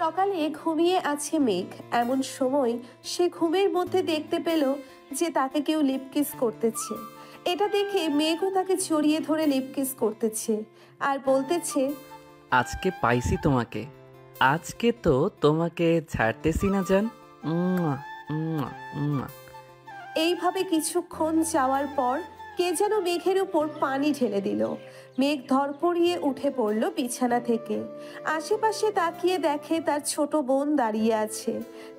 সকালে ঘুমিয়ে আছে মেঘ। এমন সময় সে ঘুমের মধ্যে দেখতে পেল যে তাকে কেউ লিপ কিস করতেছে। এটা দেখে মেঘও তাকে জড়িয়ে ধরে লিপ কিস করতেছে আর বলতেছে, আজকে পাইছি তোমাকে। আজকে তো তোমাকে ছাড়তেছি না জান। উম্মুয়া, উম্মুয়া, উম্মুয়া। এইভাবে কিছুক্ষণ যাওয়ার পর কে যেন মেঘের উপর পানি ঢেলে দিল। মেঘ ধরপড়িয়ে উঠে পড়ল বিছানা থেকে। আশেপাশে তাকিয়ে দেখে তার ছোট বোন দাঁড়িয়ে আছে।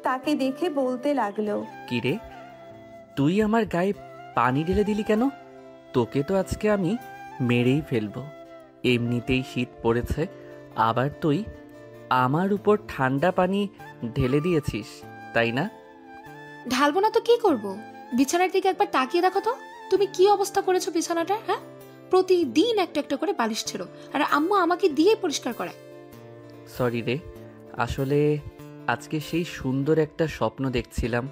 তাকে দেখে বলতে লাগলো, কিরে, তুই আমার গায়ে পানি ঢেলে দিলি কেন? তোকে তো আজকে আমি মেরেই ফেলবো। এমনিতেই শীত পড়েছে, আবার তুই আমার উপর ঠান্ডা পানি ঢেলে দিয়েছিস, তাই না? ঢালবো না তো কি করব? বিছানার দিকে একবার তাকিয়ে দেখো তো, তুমি কি অবস্থা করেছো বিছানাটার। হ্যাঁ, প্রতিদিন একটা একটা করে বালিশ ছেড়ো, আর আম্মু আমাকে দিয়ে পরিষ্কার করায়। সরি রে, আসলে আজকে সেই সুন্দর একটা স্বপ্ন দেখছিলাম।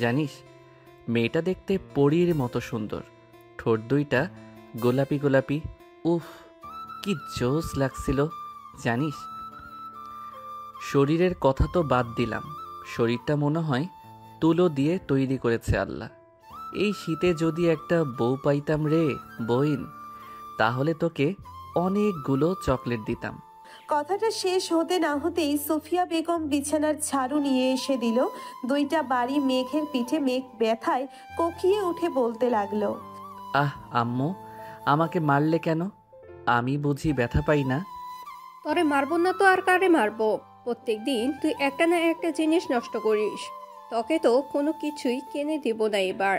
জানিস, মেয়েটা দেখতে পরীর মতো সুন্দর, ঠোঁট দুইটা গোলাপি গোলাপি। উফ, কি জোস লাগছিল জানিস। শরীরের কথা তো বাদ দিলাম, শরীরটা মনে হয় তুলো দিয়ে তৈরি করেছে আল্লাহ। এই শীতে যদি একটা বউ পাইতাম রে বইন, তাহলে তোকে অনেকগুলো চকলেট দিতাম। কথাটা শেষ হতে না হতেই সুফিয়া বেগম বিছানার ঝাড়ু নিয়ে এসে দিল দুইটা বাড়ি মেঘের পিঠে। মেঘ ব্যথায় কোকিয়ে উঠে বলতে লাগলো, আহ আম্মু, আমাকে মারলে কেন? আমি বুঝি ব্যথা পাই না? তরে মারবো না তো আর কারে মারবো? প্রত্যেকদিন তুই একটা না একটা জিনিস নষ্ট করিস। তোকে তো কোনো কিছুই কিনে দিব না এবার।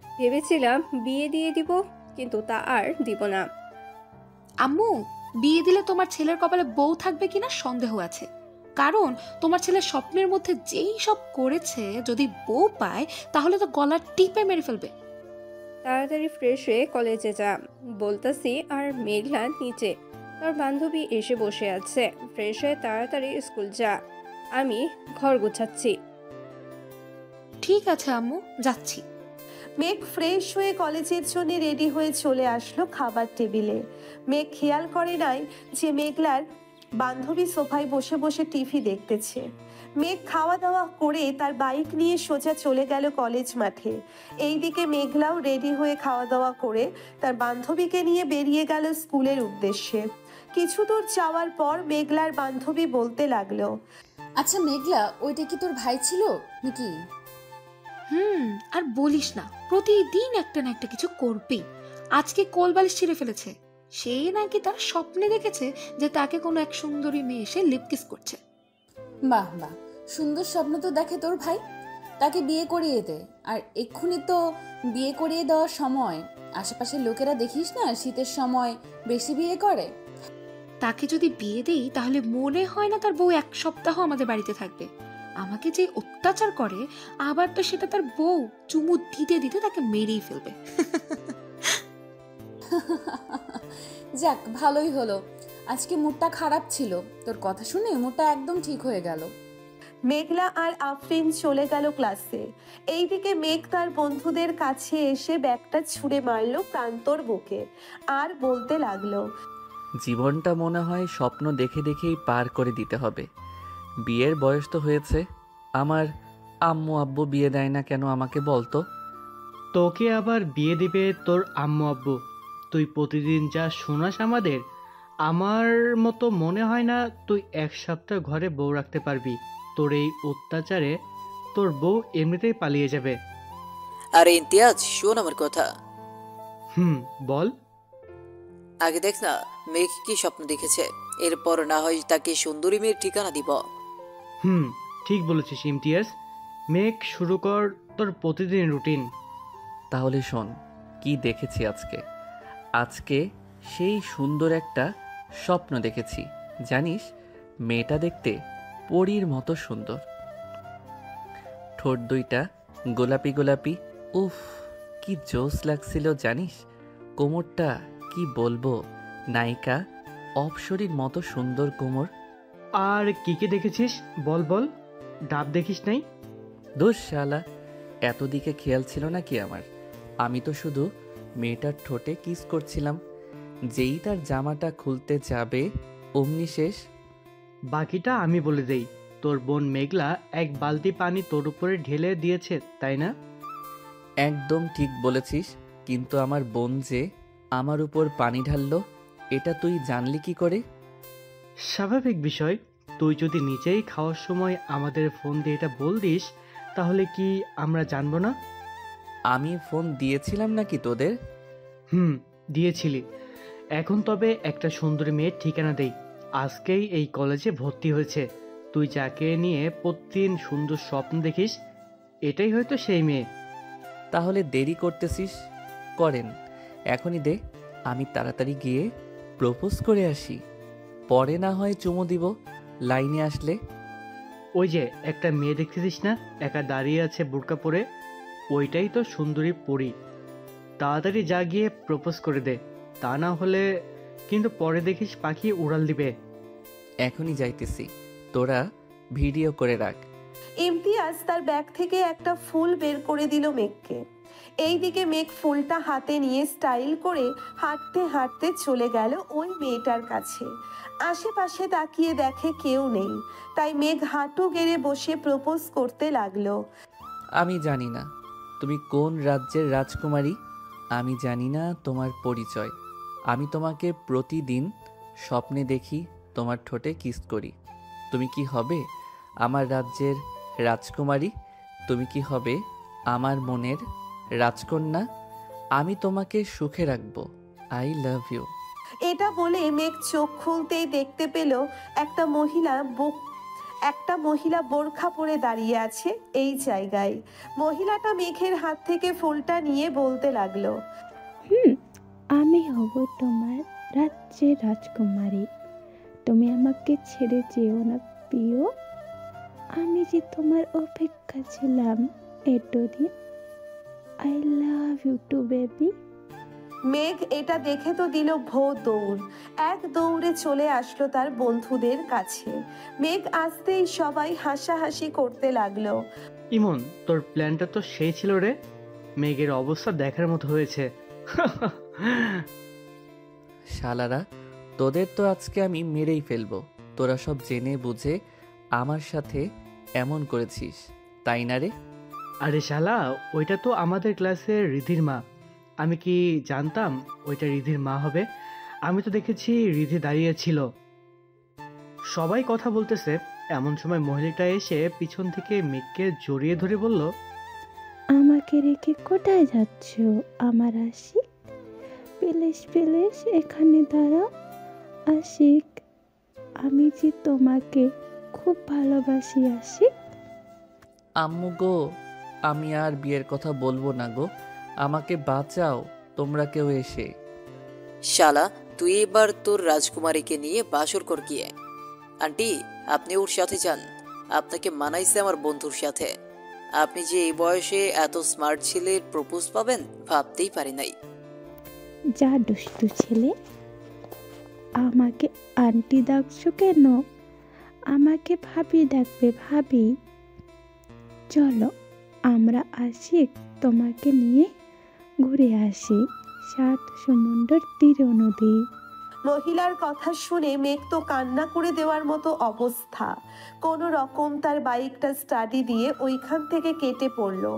ভেবেছিলাম বিয়ে দিয়ে দিব, কিন্তু তা আর দিব না। আম্মু, বিয়ে দিলে তোমার ছেলের কপালে বউ থাকবে কিনা সন্দেহ আছে। কারণ তোমার ছেলের স্বপ্নের মধ্যে যেই সব করেছে, যদি বউ পায় তাহলে তো গলা টিপে মেরে ফেলবে। তাড়াতাড়ি ফ্রেশ হয়ে কলেজে যা বলতাছি। আর মেঘলা নিচে, তোর বান্ধবী এসে বসে আছে। ফ্রেশ হয়ে তাড়াতাড়ি স্কুল যা, আমি ঘর গোছাচ্ছি। ঠিক আছে আম্মু, যাচ্ছি। মেঘ ফ্রেশ হয়ে কলেজের জন্য রেডি হয়ে চলে আসলো খাবার টেবিলে। মেঘ খেয়াল করে নাই যে মেঘলার বান্ধবী সোফায় বসে বসে টিভি দেখতেছে। মেঘ খাওয়া দাওয়া করে তার বাইক নিয়ে সোজা চলে গেল কলেজ মাঠে। এইদিকে মেঘলাও রেডি হয়ে খাওয়া দাওয়া করে তার বান্ধবীকে নিয়ে বেরিয়ে গেল স্কুলের উদ্দেশ্যে। কিছু দূর যাওয়ার পর মেঘলার বান্ধবী বলতে লাগলো, আচ্ছা মেঘলা, ওইটা কি তোর ভাই ছিল নাকি? আর বলিস না, প্রতিদিন একটা না একটা কিছু করবেই। আজকে কোলবালিশ ছিঁড়ে ফেলেছে। সে নাকি তার স্বপ্নে দেখেছে যে তাকে কোনো এক সুন্দরী মেয়ে এসে লিপ কিস করছে। বাহ বাহ, সুন্দর স্বপ্ন তো দেখে তোর ভাই। তাকে বিয়ে করিয়ে দে। আর এক্ষুনি তো বিয়ে করিয়ে দেওয়ার সময়। আশেপাশের লোকেরা দেখিস না শীতের সময় বেশি বিয়ে করে। তাকে যদি বিয়ে দেই তাহলে মনে হয় না তার বউ এক সপ্তাহ আমাদের বাড়িতে থাকবে। আমাকে যে অত্যাচার করে, আবার তো সেটা তার বউ চুমু দিতে দিতে তাকে মেরেই ফেলবে। যাক, ভালোই হলো। আজকে মুডটা খারাপ ছিল, তোর কথা শুনে মুডটা একদম ঠিক হয়ে গেল। মেঘলা আর আফরিন চলে গেল ক্লাসে। এইদিকে মেঘ তার বন্ধুদের কাছে এসে ব্যাগটা ছুঁড়ে মারলো প্রান্তর বুকে আর বলতে লাগলো, জীবনটা মনে হয় স্বপ্ন দেখে দেখেই পার করে দিতে হবে। বিয়ের বয়স তো হয়েছে, আমার আম্মু আব্বু বিয়ে দেয় না কেন আমাকে বলতো? তোকে আবার বিয়ে দিবে তোর আম্মু আব্বু? তুই প্রতিদিন যা শোনাস আমাদের, আমার মতো মনে হয় না তুই এক সপ্তাহ ঘরে বউ রাখতে পারবি। তোর এই অত্যাচারে তোর বউ এমনিতেই পালিয়ে যাবে। আরে ইমতিয়াজ, শোন আমার কথা। বল। আগে দেখ না মেঘ কি স্বপ্ন দেখেছে, এরপর না হয় তাকে সুন্দরী মেয়ের ঠিকানা দিব। ঠিক বলেছিস ইমতিয়াজ। মেঘ, শুরু কর তোর প্রতিদিন রুটিন। তাহলে শোন কি দেখেছি আজকে। আজকে সেই সুন্দর একটা স্বপ্ন দেখেছি। জানিস, মেয়েটা দেখতে পরীর মতো সুন্দর, ঠোঁট দুইটা গোলাপি গোলাপি। উফ, কি জোস লাগছিল জানিস। কোমরটা কি বলবো, নায়িকা অপসরীর মতো সুন্দর কোমর। আর কি কি দেখেছিস বল বল। ডাব দেখিস নাই? দোষ শালা, এত দিকে খেয়াল ছিল নাকি আমার? আমি তো শুধু মেয়েটার ঠোঁটে কিস করছিলাম। যেই তার জামাটা খুলতে যাবে অমনি শেষ। বাকিটা আমি বলে দেই। তোর বোন মেঘলা এক বালতি পানি তোর উপরে ঢেলে দিয়েছে, তাই না? একদম ঠিক বলেছিস, কিন্তু আমার বোন যে আমার উপর পানি ঢাললো, এটা তুই জানলি কি করে? স্বাভাবিক বিষয়। তুই যদি নিজেই খাওয়ার সময় আমাদের ফোন দিয়ে এটা বলদিস, তাহলে কি আমরা জানবো না? আমি ফোন দিয়েছিলাম নাকি তোদের? দিয়েছিলি। এখন তবে একটা সুন্দরী মেয়ের ঠিকানা দেই। আজকেই এই কলেজে ভর্তি হয়েছে। তুই যাকে নিয়ে প্রতিদিন সুন্দর স্বপ্ন দেখিস, এটাই হয়তো সেই মেয়ে। তাহলে দেরি করতেছিস, করেন এখনই দে, আমি তাড়াতাড়ি গিয়ে প্রপোজ করে আসি, পরে না হয় চুমু দিব লাইনে আসলে। ওই যে একটা মেয়ে দেখতেছিস না, একা দাঁড়িয়ে আছে বোরকা পরে, ওইটাই তো সুন্দরী পরী। তাড়াতাড়ি যা গিয়ে প্রপোজ করে দে, তা না হলে কিন্তু পরে দেখিস পাখি উড়াল দিবে। এখনই যাইতেছি, তোরা ভিডিও করে রাখ। ইমতিয়াজ তার ব্যাগ থেকে একটা ফুল বের করে দিল মেঘকে। এইদিকে মেঘ ফুলটা হাতে নিয়ে স্টাইল করে হাঁটতে হাঁটতে চলে গেল ওই মেয়েটার কাছে। আশেপাশে তাকিয়ে দেখে কেউ নেই, তাই মেঘ হাঁটু গেড়ে বসে প্রপোজ করতে লাগলো। আমি জানি না তুমি কোন রাজ্যের রাজকুমারী, আমি জানি না তোমার পরিচয়। আমি তোমাকে প্রতিদিন স্বপ্নে দেখি, তোমার ঠোঁটে কিস করি। তুমি কি হবে আমার রাজ্যের রাজকুমারী? তুমি কি হবে আমার মনের রাজকন্যা? আমি তোমাকে সুখে রাখবো। I love you. এটা বলে মেঘ চোখ খুলতেই দেখতে পেল একটা মহিলা বোরখা পরে দাঁড়িয়ে আছে এই জায়গায়। মহিলাটা মেঘের হাত থেকে ফুলটা নিয়ে বলতে লাগলো, আমি হব তোমার রাজ্যের রাজকুমারী। তুমি আমাকে ছেড়ে যেও না প্রিয়। আমি যে তোমার অপেক্ষা ছিলাম এতদিন। I love you too baby. মেঘ এটা দেখে তো দিল ভো দৌড়। এক দৌড়ে চলে আসলো তার বন্ধুদের কাছে। মেঘ আসতেই সবাই হাসাহাসি করতে লাগলো। ইমন, তোর প্ল্যানটা তো সেই ছিল রে। মেঘের অবস্থা দেখার মতো হয়েছে। শালারা, তোদের তো আজকে আমি মেরেই ফেলবো। তোরা সব জেনে বুঝে আমার সাথে এমন করেছিস, তাই না রে? আরে শালা, ওইটা তো আমাদের ক্লাসের রিধির মা। আমি কি জানতাম ওইটা রিধির মা হবে? আমি তো দেখেছি রিধি দাঁড়িয়ে ছিল, সবাই কথা বলতেছে। এমন সময় মহিলাটা এসে পিছন থেকে মেঘকে জড়িয়ে ধরে বলল, আমাকে রেখে কোথায় যাচ্ছ আমার আশিক? প্লিজ প্লিজ এখানে দাঁড়াও আশিক। আমি যে তোমাকে খুব ভালোবাসি আশিক। আম্মু গো, আমি আর বিয়ের কথা বলবো না গো, আমাকে বাঁচাও তোমরা কেউ এসে। শালা, তুই এবার তোর রাজকুমারীকে নিয়ে বাসর কর গিয়ে। আন্টি, আপনি ওর সাথে যান, আপনাকে মানাইছে আমার বন্ধুর সাথে। আপনি যে এই বয়সে এত স্মার্ট ছেলের প্রপোজ পাবেন ভাবতেই পারি নাই। যা দুষ্টু ছেলে, আমাকে আন্টি ডাকছো কেন? আমাকে ভাবি ডাকবে ভাবি। চলো আমরা আশিক তোমাকে নিয়ে ঘুরে আসি সাত সমুদ্র তীর নদী। মহিলার কথা শুনে মেঘ তো কান্না করে দেওয়ার মতো অবস্থা। কোনো রকম তার বাইকটা স্টাডি দিয়ে ওইখান থেকে কেটে পড়লো।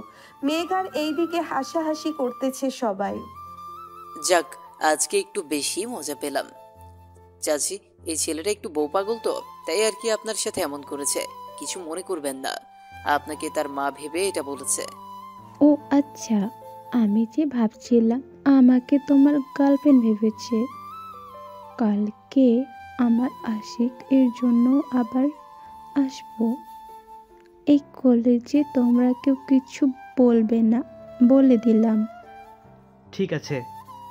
মেঘ আর এইদিকে হাসাহাসি করতেছে সবাই। যাক, আজকে একটু বেশি মজা পেলাম। চাচি, এই ছেলেটা একটু বউ পাগল তো, তাই আর কি আপনার সাথে এমন করেছে। কিছু মনে করবেন না, আপনাকে তার মা ভেবে এটা বলেছে। ও আচ্ছা, আমি যে ভাবছিলাম আমাকে তোমার গার্লফ্রেন্ড ভেবেছে। কালকে আমার আশিক এর জন্য আবার আসবো। এই কলেজে তোমরা কেউ কিছু বলবে না, বলে দিলাম। ঠিক আছে,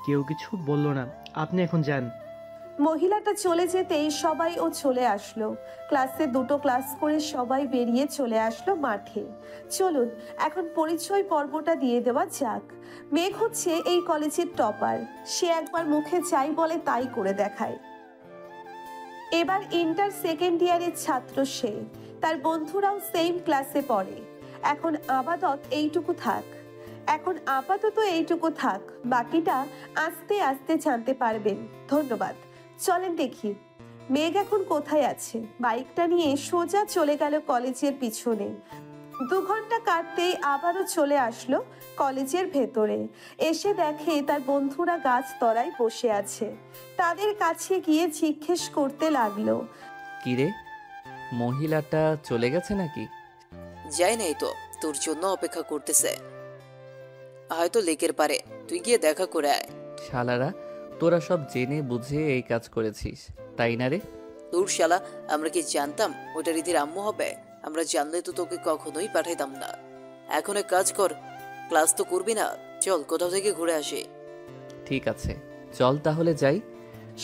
কেউ কিছু বললো না, আপনি এখন যান। মহিলাটা চলে যেতেই সবাই ও চলে আসলো। ক্লাসে দুটো ক্লাস করে সবাই বেরিয়ে চলে আসলো মাঠে। চলুন এখন পরিচয় পর্বটা দিয়ে দেওয়া যাক। মেঘ হচ্ছে এই কলেজের টপার। সে একবার মুখে চাই বলে তাই করে দেখায়। এবার ইন্টার সেকেন্ড ইয়ারের ছাত্র সে। তার বন্ধুরাও সেম ক্লাসে পড়ে। এখন আপাতত এইটুকু থাক, বাকিটা আস্তে আস্তে জানতে পারবেন। ধন্যবাদ। চলেন দেখি মেঘ এখন কোথায় আছে? বাইকটা নিয়ে সোজা চলে গেল কলেজের পিছনে। 2 ঘন্টা কাটতেই আবারও চলে আসলো কলেজের ভেতরে। এসে দেখে তার বন্ধুরা গাছ তলায় বসে আছে। তাদের কাছে গিয়ে জিজ্ঞেস করতে লাগলো, কিরে, মহিলাটা চলে গেছে নাকি? যাই নাই তো, তোর জন্য অপেক্ষা করতেছে, হয়তো লেকের পারে। তুই গিয়ে দেখা করে আয়। শালারা, তোরা সব জেনে বুঝে এই কাজ করেছিস, তাই না রে? তোর শালা, আমরা কি জানতাম ওটা রীতির আম্মু হবে? আমরা জানলে তো তোকে কখনোই পাঠাইতাম না। এখন এক কাজ কর, ক্লাস তো করবি না, চল কোথাও থেকে ঘুরে আসি। ঠিক আছে, চল তাহলে যাই।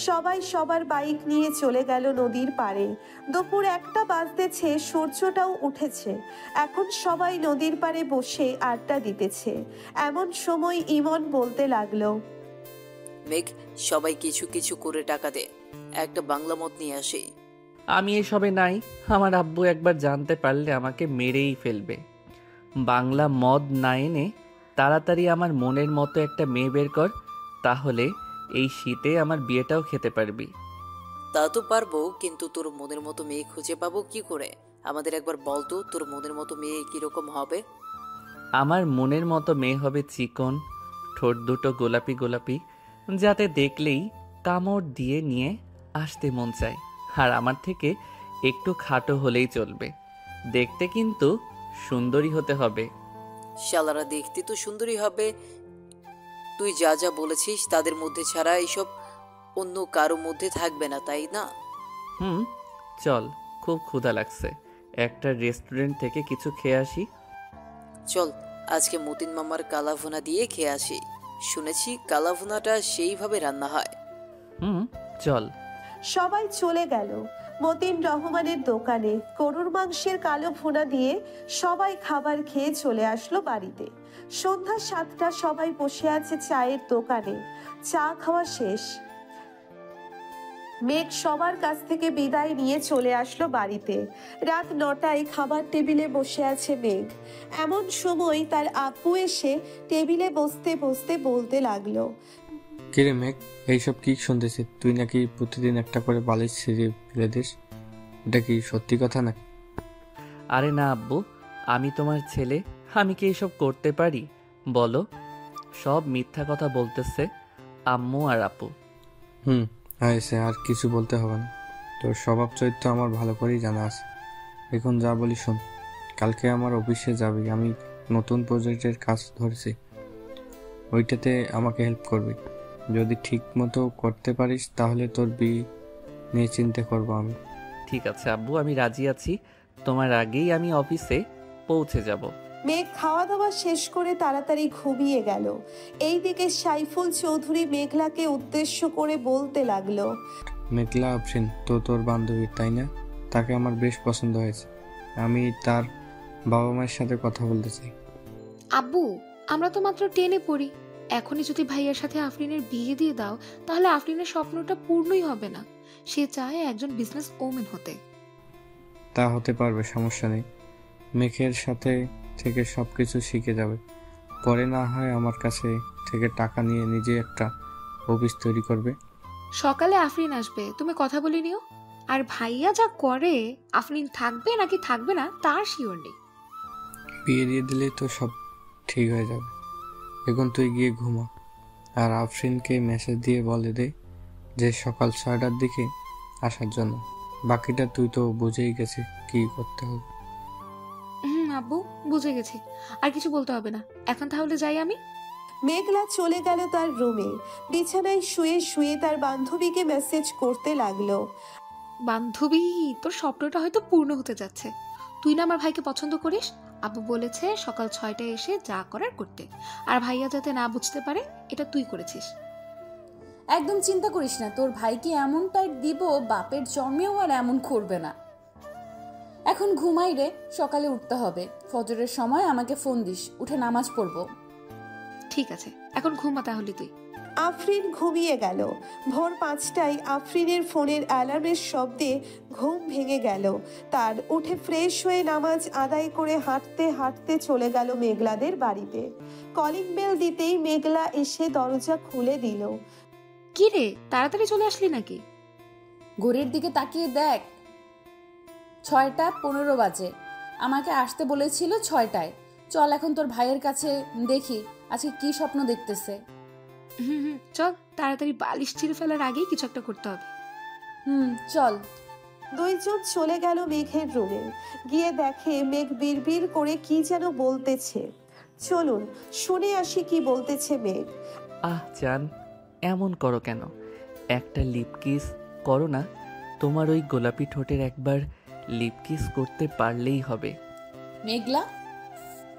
সবাই সবার বাইক নিয়ে চলে গেল নদীর পাড়ে। দুপুর 1টা বাজতেছে, সূর্যটাও উঠেছে। এখন সবাই নদীর পাড়ে বসে আড্ডা দিতেছে। এমন সময় ইমন বলতে লাগলো, মেঘ, সবাই কিছু কিছু করে টাকা দে, একটা বাংলা মদ নিয়ে আসি। আমি এসবে নাই। আমার আব্বু একবার জানতে পারলে আমাকে মেরেই ফেলবে। বাংলা মদ না এনে তাড়াতাড়ি আমার মনের মতো একটা মেয়ে বের কর, তাহলে এই শীতে আমার বিয়েটাও খেতে পারবি। তা তো পারবো, কিন্তু তোর মনের মতো মেয়ে খুঁজে পাবো কি করে? আমাদের একবার বল তো, তোর মনের মতো মেয়ে কিরকম হবে? আমার মনের মতো মেয়ে হবে চিকন, ঠোঁট দুটো গোলাপি গোলাপি, যাতে দেখলেই কামড় দিয়ে নিয়ে আসতে মন চায়। আর আমার থেকে একটু খাটো হলেই চলবে, দেখতে কিন্তু সুন্দরী হতে হবে। শালারা, দেখতে তো সুন্দরী হবে। তুই যা যা বলেছিস তাদের মধ্যে ছাড়া এইসব অন্য কারো মধ্যে থাকবে না, তাই না? চল, খুব ক্ষুধা লাগছে, একটা রেস্টুরেন্ট থেকে কিছু খেয়ে আসি। চল, আজকে মতিন মামার কালাভুনা দিয়ে খেয়ে আসি। শুনেছি কালাভুনাটা সেইভাবে রান্না হয়। চল। সবাই চলে গেল মতিন রহমানের দোকানে। গরুর মাংসের কালো ভুনা দিয়ে সবাই খাবার খেয়ে চলে আসলো বাড়িতে। সন্ধ্যা 7টা, সবাই বসে আছে চায়ের দোকানে। চা খাওয়া শেষ। মেঘ সবার কাছ থেকে বিদায় নিয়ে চলে আসলো বাড়িতে। রাত 9টায় খাবার টেবিলে বসে আছে মেঘ। এমন সময় তার আব্বু এসে টেবিলে বসতে বসতে বলতে লাগলো, কিরে মেঘ, এইসব কি শুনতেছি? তুই নাকি প্রতিদিন একটা করে বালিশ ছিঁড়ে ফেলে দিস, এটা কি সত্যি কথা নাকি? আরে না আব্বু, আমি তোমার ছেলে, আমি কি এসব করতে পারি বলো? সব মিথ্যা কথা বলতেছে আম্মু আর আপু। হয়েছে, আর কিছু বলতে হবে না। তোর স্বভাব চরিত্র আমার ভালো করেই জানা আছে। এখন যা বলি শোন, কালকে আমার অফিসে যাবি। আমি নতুন প্রজেক্টের কাজ ধরেছি, ওইটাতে আমাকে হেল্প করবি। যদি ঠিক মতো করতে পারিস তাহলে তোর বিয়ে নিয়ে চিন্তা করবো আমি। ঠিক আছে আব্বু, আমি রাজি আছি। তোমার আগেই আমি অফিসে পৌঁছে যাব। মেঘ খাওয়া দাওয়া শেষ করে তাড়াতাড়ি ঘুমিয়ে গেল। এইদিকে সাইফুল চৌধুরী মেঘলাকে উদ্দেশ্য করে বলতে লাগলো, মেঘলা আফরিন তো তোর বান্ধবী, তাই না? তাকে আমার বেশ পছন্দ হয়েছে। আমি তার বাবা মায়ের সাথে কথা বলতে চাই। আব্বু, আমরা তো মাত্র 10-এ পড়ি। এখনই যদি ভাইয়ার সাথে আফরিনের বিয়ে দিয়ে দাও, তাহলে আফরিনের স্বপ্নটা পূর্ণই হবে না। সে চায় একজন বিজনেস ওমেন হতে। তা হতে পারবে, সমস্যা নেই। মেঘের সাথে থেকে সবকিছু শিখে যাবে, পরে না হয় আমার কাছে থেকে টাকা নিয়ে নিজে একটা অফিস তৈরি করবে। সকালে আফরিন আসবে, তুমি কথা বলে নিও। আর ভাইয়া যা করে, আফরিন থাকবে নাকি থাকবে না তার শিওর নেই। বিয়ে দিয়ে দিলেই তো সব ঠিক হয়ে যাবে। এখন তুই গিয়ে ঘুমা, আর আফরিনকে মেসেজ দিয়ে বলে দে যে সকাল 6টার দিকে আসার জন্য। বাকিটা তুই তো বুঝেই গেছিস কি করতে হবে। আব্বু, বুঝে গেছি, আর কিছু বলতে হবে না। এখন তাহলে যাই আমি। মেঘলা চলে গেল তার রুমে। বিছানায় শুয়ে শুয়ে তার বান্ধবীকে মেসেজ করতে লাগলো, বান্ধবী, তোর স্বপ্নটা হয়তো পূর্ণ হতে যাচ্ছে। তুই না আমার ভাইকে পছন্দ করিস। আব্বু বলেছে সকাল 6টায় এসে যা করার করতে, আর ভাইয়া যাতে না বুঝতে পারে এটা তুই করেছিস। একদম চিন্তা করিস না, তোর ভাইকে এমন টাইট দিব, বাপের জন্মেও আর এমন করবে না। এখন ঘুমাই রে, সকালে উঠতে হবে। ফজরের সময় আমাকে ফোন দিস, উঠে নামাজ পড়বো। ঠিক আছে, এখন ঘুমা তাহলে তুই। আফরিন ঘুমিয়ে গেল। ভোর 5টায় আফরিনের ফোনের অ্যালার্মের শব্দে ঘুম ভেঙে গেল তার। উঠে ফ্রেশ হয়ে নামাজ আদায় করে হাঁটতে হাঁটতে চলে গেল মেঘলাদের বাড়িতে। কলিং বেল দিতেই মেঘলা এসে দরজা খুলে দিল। কি রে, তাড়াতাড়ি চলে আসলি নাকি? ঘড়ির দিকে তাকিয়ে দেখ, 6টা 15 বাজে। আমাকে আসতে বলেছিল 6টায়। চল এখন তোর ভাইয়ের কাছে, দেখি আজকে কি স্বপ্ন দেখতেছে। চল, তাড়াতাড়ি বালিশ ছিঁড়ে ফেলার আগেই কিছু একটা করতে হবে। চল। দুইজন চলে গেল মেঘের রুমে। গিয়ে দেখে মেঘ বিড়বিড় করে কি যেন বলতেছে। চলুন শুনে আসি কি বলতেছে মেঘ। জান, এমন করো কেন? একটা লিপ কিস করো না। তোমার ওই গোলাপি ঠোঁটের একবার লিপ কিস করতে পারলেই হবে। মেঘলা,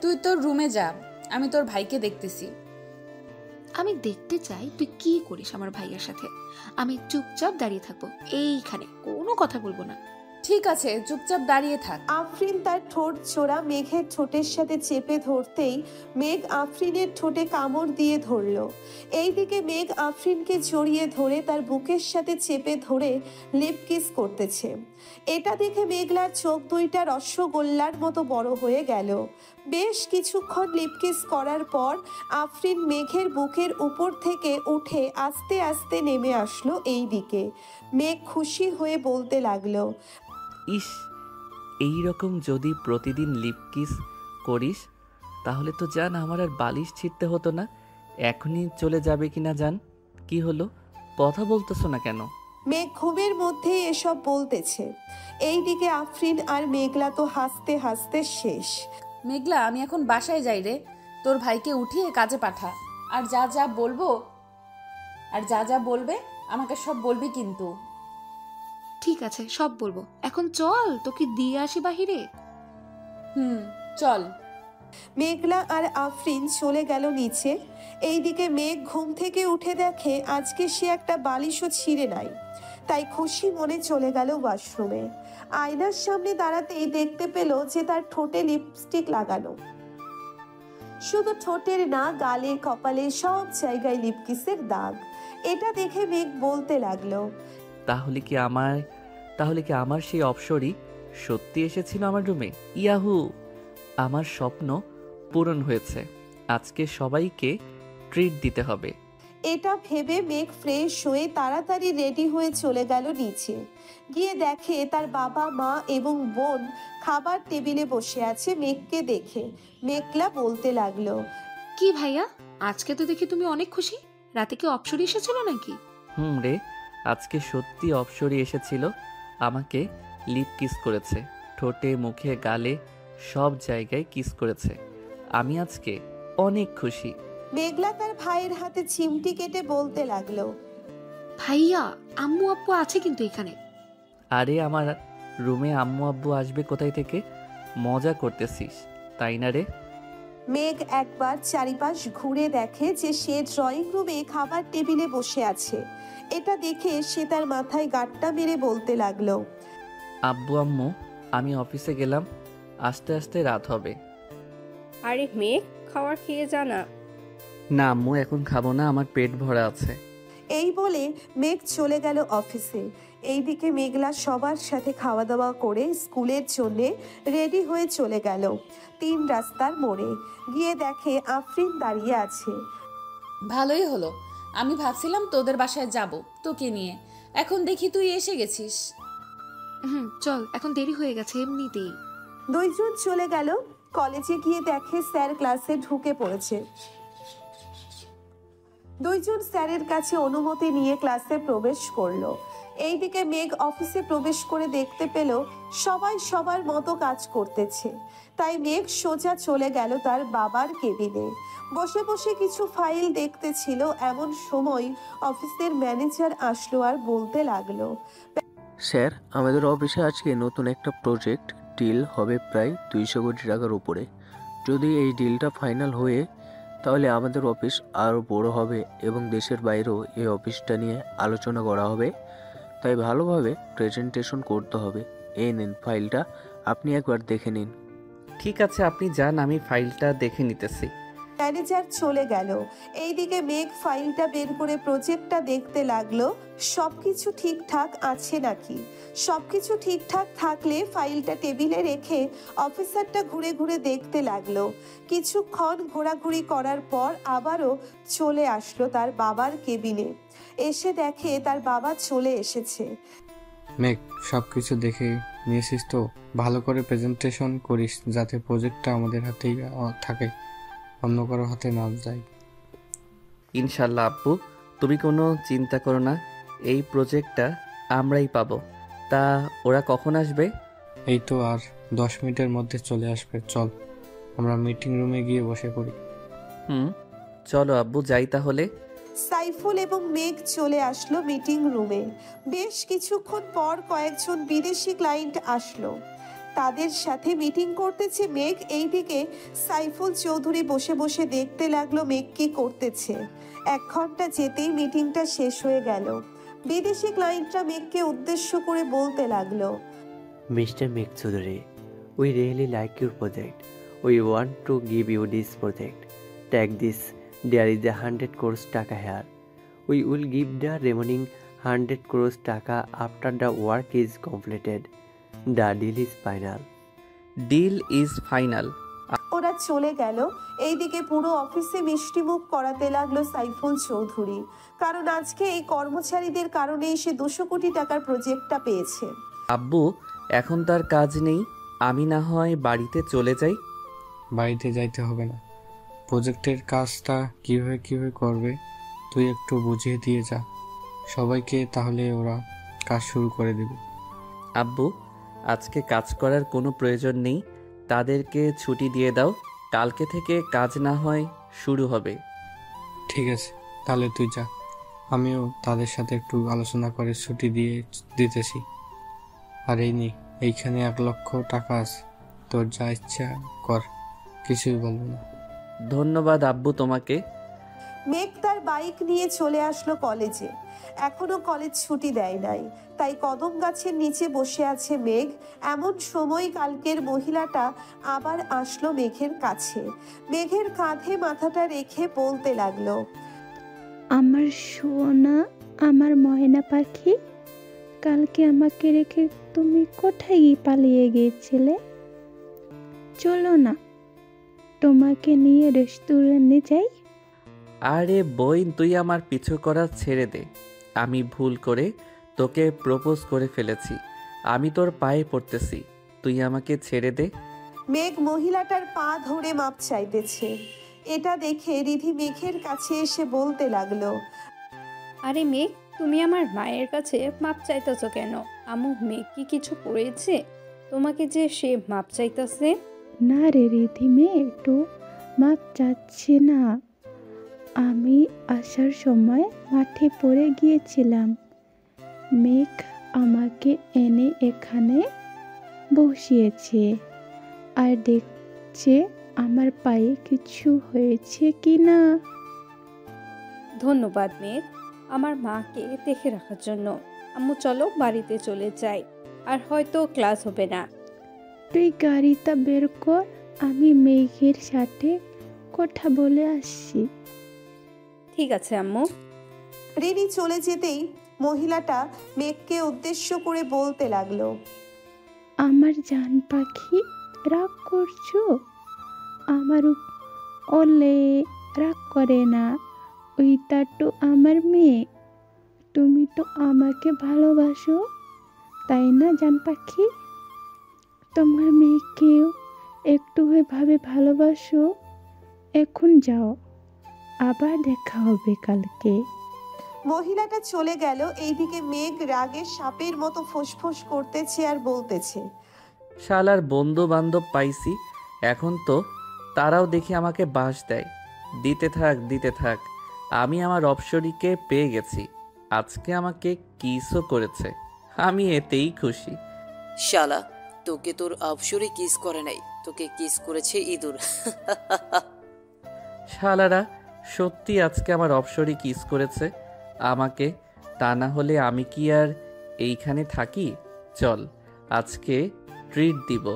তুই তোর রুমে যা, আমি তোর ভাইকে দেখতেছি। আমি দেখতে চাই তুই কি করিস আমার ভাইয়ের সাথে। আমি চুপচাপ দাঁড়িয়ে থাকবো এইখানে, কোনো কথা বলবো না। ঠিক আছে, চুপচাপ দাঁড়িয়ে থাক। আফরিন তার ঠোঁট জোড়া মেঘের ঠোঁটের সাথে চেপে ধরতেই মেঘ আফরিনের ঠোঁটে কামড় দিয়ে ধরল। এইদিকে মেঘ আফরিনকে জড়িয়ে ধরে তার বুকের সাথে চেপে ধরে লিপ কিস করতেছে। এটা দেখে মেঘলার চোখ দুইটা রসগোল্লার মতো বড় হয়ে গেল। বেশ কিছুক্ষণ লিপ কিস করার পর আফরিন মেঘের বুকের উপর থেকে উঠে আস্তে আস্তে নেমে আসলো এই দিকে। মেঘ খুশি হয়ে বলতে লাগলো, ইস, এই রকম যদি প্রতিদিন লিপ কিস করিস তাহলে তো জান আমার আর বালিশ ছিঁড়তে হতো না। এখনই চলে যাবে কিনা জান? কি হলো, কথা বলতেছো না কেন? মেঘ ঘুমের মধ্যে এসব বলতেছে। এইদিকে আফরিন আর মেঘলা তো হাসতে হাসতে শেষ। মেঘলা, আমি এখন বাসায় যাই রে। তোর ভাইকে উঠিয়ে কাজে পাঠা। আর যা যা বলবে আমাকে সব বলবি কিন্তু। ঠিক আছে, সব বলবো। এখন চল, তোকে দিয়ে আসি বাহিরে। চল। মেঘলা আর আফরিন চলে গেল নিচে। এইদিকে মেঘ ঘুম থেকে উঠে দেখে আজকে সে একটা বালিশও ছিঁড়ে নাই। তাই খুশি মনে চলে গেল ওয়াশরুমে। আয়নার সামনে দাঁড়াতেই দেখতে পেল যে তার ঠোঁটে লিপস্টিক লাগানো। শুধু ঠোঁটের না, গালে কপালে সব জায়গায় লিপকিসের দাগ। এটা দেখে মেঘ বলতে লাগলো, তাহলে কি আমার সেই অপসরই সত্যি এসেছিল আমার রুমে? ইয়াহু, আমার স্বপ্ন পূরণ হয়েছে। আজকে সবাইকে ট্রিট দিতে হবে। এটা ভেবে মেঘ ফ্রেশ হয়ে তাড়াতাড়ি রেডি হয়ে চলে গেল নিচে। গিয়ে দেখে তার বাবা মা এবং বোন খাবার টেবিলে বসে আছে। মেঘকে দেখে মেঘলা বলতে লাগলো, কি ভাইয়া, আজকে তো দেখি তুমি অনেক খুশি। রাতে কি অপসরি এসেছিল নাকি? রে, আজকে সত্যি অপসরি এসেছিল। আমাকে লিপ কিস করেছে, ঠোঁটে মুখে গালে সব জায়গায় কিস করেছে। আমি আজকে অনেক খুশি। মেঘলা তার ভাইয়ের হাতে চিমটি কেটে বলতে লাগলো, ভাইয়া, আম্মু আব্বু আছে কিন্তু এখানে। আরে আমার রুমে আম্মু আব্বু আসবে কোথায় থেকে? মজা করতেছিস তাই না রে? মেঘ একবার চারিপাশ ঘুরে দেখে যে সে ড্রয়িং রুমে খাবার টেবিলে বসে আছে। এটা দেখে সে তার মাথায় গাঁটটা মেরে বলতে লাগলো, আব্বু আম্মু, আমি অফিসে গেলাম, আস্তে আস্তে রাত হবে। আরে মেঘ, খাবার খেয়ে যা না। না আম্মু, এখন খাবো না, আমার পেট ভরা আছে। এই বলে মেঘ চলে গেল অফিসে। এইদিকে মেঘলা সবার সাথে খাওয়া দাওয়া করে স্কুলের জন্যে রেডি হয়ে চলে গেল 3 রাস্তার মোড়ে। গিয়ে দেখে আফরিন দাঁড়িয়ে আছে। ভালোই হলো, আমি ভাবছিলাম তোদের বাসায় যাব তোকে নিয়ে, এখন দেখি তুই এসে গেছিস। চল, এখন দেরি হয়ে গেছে এমনিতেই। দুইজন চলে গেল কলেজে। গিয়ে দেখে স্যার ক্লাসে ঢুকে পড়েছে। দুইজন স্যারের কাছে অনুমতি নিয়ে ক্লাসে প্রবেশ করলো। এইদিকে মেঘ অফিসে প্রবেশ করে দেখতে পেল সবাই সবার মতো কাজ করতেছে। তাই মেঘ সোজা চলে গেল তার বাবার কেবিনে। বসে বসে কিছু ফাইল দেখতেছিল। এমন সময় অফিসের ম্যানেজার আসলো আর বলতে লাগলো, স্যার, আমাদের অফিসে আজকে নতুন একটা প্রজেক্ট ডিল হবে প্রায় 200 কোটি টাকার উপরে। যদি এই ডিলটা ফাইনাল হয়ে তাহলে আমাদের অফিস আরও বড় হবে এবং দেশের বাইরেও এই অফিসটা নিয়ে আলোচনা করা হবে। তাই ভালোভাবে প্রেজেন্টেশন করতে হবে। এই নিন ফাইলটা, আপনি একবার দেখে নিন। ঠিক আছে, আপনি যান, আমি ফাইলটা দেখে নিতেছি। ম্যানেজার চলে গেল। এইদিকে মেঘ ফাইলটা বের করে প্রজেক্টটা দেখতে লাগলো সবকিছু ঠিকঠাক আছে নাকি। সবকিছু ঠিকঠাক থাকলে ফাইলটা টেবিলে রেখে অফিসারটা ঘুরে ঘুরে দেখতে লাগলো। কিছুক্ষণ ঘোরাঘুরি করার পর আবারও চলে আসলো তার বাবার কেবিনে। এসে দেখে তার বাবা চলে এসেছে। মেঘ, সব কিছু দেখে নিয়েছিস তো? ভালো করে প্রেজেন্টেশন করিস যাতে প্রজেক্টটা আমাদের হাতেই থাকে, অন্য কারো হাতে না যায়। ইনশাল্লাহ আব্বু, তুমি কোনো চিন্তা করো না, এই প্রজেক্টটা আমরাই পাবো। তা ওরা কখন আসবে? এই তো আর 10 মিনিটের মধ্যে চলে আসবে। চল আমরা মিটিং রুমে গিয়ে বসে পড়ি। চলো আব্বু, যাই তাহলে। সাইফুল এবং মেঘ চলে আসলো মিটিং রুমে। বেশ কিছুক্ষণ পর কয়েকজন বিদেশি ক্লায়েন্ট আসলো। তাদের সাথে মিটিং করতেছে মেঘ। এইদিকে সাইফুল চৌধুরী বসে বসে দেখতে লাগলো মেঘ কি করতেছে। 1 ঘন্টা যেতেই মিটিংটা শেষ হয়ে গেল। বিদেশি ক্লায়েন্টরা মেঘকে উদ্দেশ্য করে বলতে লাগলো, Mr. Meg Choudhury, we really like your project. We want to give you this project. Take this. There is 100 crores taka here. We will give the remaining 100 crores taka after the work is completed. The deal is final. Deal is final. ওরা চলে গেল। এইদিকে পুরো অফিসে মিষ্টিমুখ করাতে লাগলো সাইফুল চৌধুরী, কারণ আজকে এই কর্মচারীদের কারণেই সে 200 কোটি টাকার প্রজেক্টটা পেয়েছে। আব্বু, এখন তার কাজ নেই, আমি না হয় বাড়িতে চলে যাই। বাড়িতে যাইতে হবে না, প্রজেক্টের কাজটা কিভাবে করবে তুই একটু বুঝিয়ে দিয়ে যা সবাইকে, তাহলে ওরা কাজ শুরু করে দেবে। আব্বু, আজকে কাজ করার কোনো প্রয়োজন নেই, তাদেরকে ছুটি দিয়ে দাও, কালকে থেকে কাজ না হয় শুরু হবে। ঠিক আছে, তাহলে তুই যা, আমিও তাদের সাথে একটু আলোচনা করে ছুটি দিতেছি। আর এইখানে 1 লক্ষ টাকা আছে, তোর যা ইচ্ছা কর, কিছুই বলবো না। ধন্যবাদ আব্বু তোমাকে। মেঘ তার বাইক নিয়ে চলে আসলো কলেজে। এখনো কলেজ ছুটি দেয় নাই, তাই কদম গাছের নিচে বসে আছে মেঘ। এমন সময় কালকের মহিলাটা আবার আসলো মেঘের কাছে। মেঘের কাঁধে মাথাটা রেখে বলতে লাগলো, আমার সোনা, আমার ময়না পাখি, কালকে আমাকে রেখে তুমি কোথায় পালিয়ে গিয়েছিলে? চলো না, তোমাকে নিয়ে রেস্টুরেন্টে যাই। আরে বইন, তুই আমার পিছু করা ছেড়ে দে, আমি ভুল করে তোকে প্রপোজ করে ফেলেছি, আমি তোর পায়ে পড়তেছি, তুই আমাকে ছেড়ে দে। মেঘ মহিলাটার পা ধরে মাপ চাইতেছে। এটা দেখে রিধি মেঘের কাছে এসে বলতে লাগলো, আরে মেঘ, তুমি আমার মায়ের কাছে মাপ চাইতেছো কেন? আম্মু মেঘ কি কিছু করেছে তোমাকে যে সে মাপ চাইতেছে? না রে রিধি, মেয়ে একটু মাপ চাচ্ছে না। আমি আসার সময় মাঠে পড়ে গিয়েছিলাম, মেঘ আমাকে এনে এখানে বসিয়েছে আর দেখছে আমার পায়ে কিছু হয়েছে কি না। ধন্যবাদ মেঘ, আমার মাকে দেখে রাখার জন্য। আম্মু চলো বাড়িতে চলে যাই, আর হয়তো ক্লাস হবে না। তুই গাড়িটা বের কর, আমি মেঘের সাথে কথা বলে আসছি। ঠিক আছে আম্মু। রিনি চলে যেতেই মহিলাটা মেঘকে উদ্দেশ্য করে বলতে লাগলো, আমার জান পাখি, রাগ করছো? আমার ওলে রাগ করে না, ওইটা তো আমার মেয়ে, তুমি তো আমাকে ভালোবাসো তাই না জান পাখি? তোমার মেয়েকেও একটু ভাবে ভালোবাসো। এখন যাও, আবার দেখা হবে কালকে। মহিলাটা চলে গেল। এইদিকে মেঘ রাগে সাপের মতো ফোঁসফোঁস করতেছে আর বলতেছে, শালার বন্ধু বান্ধব পাইছি, এখন তো তারাও দেখি আমাকে বাস দেয়। দিতে থাক, আমি আমার অপসরীকে পেয়ে গেছি, আজকে আমাকে কিসও করেছে, আমি এতেই খুশি। শালা, তোকে তোর অপসরে কিস করে নাই, তোকে কিস করেছে ইঁদুর। শালারা সত্যি আজকে আমার অপসরী কিস করেছে আমাকে, তা না হলে আমি কি আর এইখানে থাকি? চল, আজকে ট্রিট দিব।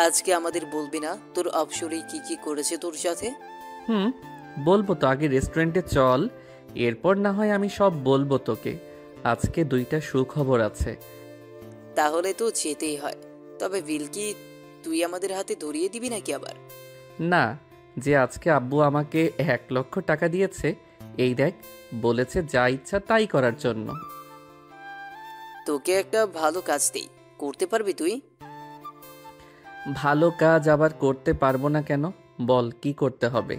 আজকে আমাদের বলবি না তোর অপসরে কি কি করেছে তোর সাথে? বলবো তো, আগে রেস্টুরেন্টে চল, এরপর না হয় আমি সব বলবো তোকে। আজকে 2টা সুখবর আছে। তাহলে তো যেতেই হয়, তবে বিল কি তুই আমাদের হাতে ধরিয়ে দিবি নাকি আবার? না, যে আজকে আব্বু আমাকে 1 লক্ষ টাকা দিয়েছে, এই দেখ, বলেছে যা ইচ্ছা তাই করার জন্য। তোকে একটা ভালো কাজ দিই, করতে পারবি তুই? ভালো কাজ আবার করতে পারবো না কেন? বল, কি করতে হবে?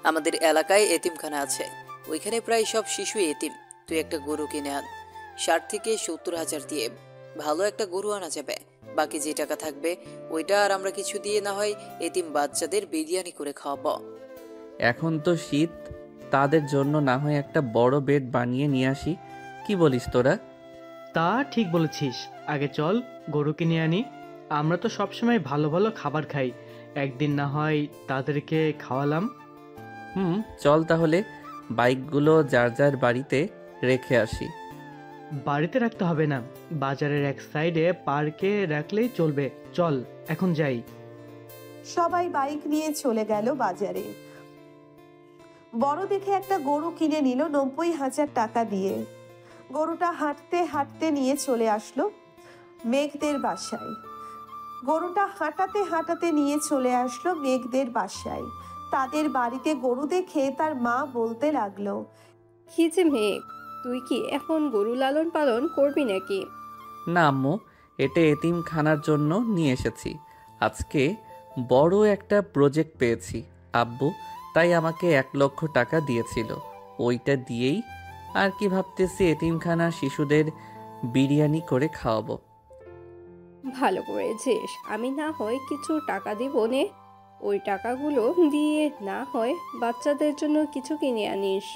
আমাদের এলাকায় এতিমখানা আছে, ওইখানে প্রায় সব শিশু এতিম। তুই একটা গরু কিনে আন, 60 থেকে 70 হাজার দিয়ে ভালো একটা গরু আনা যাবে। বাকি যে টাকা থাকবে ওইটা আর আমরা কিছু দিয়ে না হয় এতিম বাচ্চাদের বিরিয়ানি করে খাওয়াবো। এখন তো শীত, তাদের জন্য না হয় একটা বড় বেড বানিয়ে নিয়ে আসি। কি বলিস তোরা? তা ঠিক বলেছিস, আগে চল গরু কিনে আনি। আমরা তো সবসময় ভালো ভালো খাবার খাই, একদিন না হয় তাদেরকে খাওয়ালাম। চল তাহলে বাইকগুলো যার যার বাড়িতে রেখে আসি। বাড়িতে রাখতে হবে না, বাজারের এক সাইডে পার্কে রাখলেই চলবে। চল এখন যাই। সবাই বাইক নিয়ে চলে গেল বাজারে। বড় দেখে একটা গরু কিনে নিল 90,000 টাকা দিয়ে। গরুটা হাঁটতে হাঁটতে নিয়ে চলে আসলো মেঘদের বাসায়। গরুটা হাঁটাতে হাঁটাতে নিয়ে চলে আসলো মেঘদের বাসায়। তাদের বাড়িতে গরু দেখে তার মা বলতে লাগলো, কি যে মেঘ, তুই কি এখন গরু লালন পালন করবি নাকি? না আম্মু, এটা এতিমখানার জন্য নিয়ে এসেছি। আজকে বড় একটা প্রজেক্ট পেয়েছি আব্বু, তাই আমাকে 1 লক্ষ টাকা দিয়েছিল। ওইটা দিয়েই আর কি ভাবতেছি এতিমখানার শিশুদের বিরিয়ানি করে খাওয়াবো। ভালো করেছিস, আমি না হয় কিছু টাকা দিব নে, ওই টাকাগুলো দিয়ে না হয় বাচ্চাদের জন্য কিছু কিনে আনিস।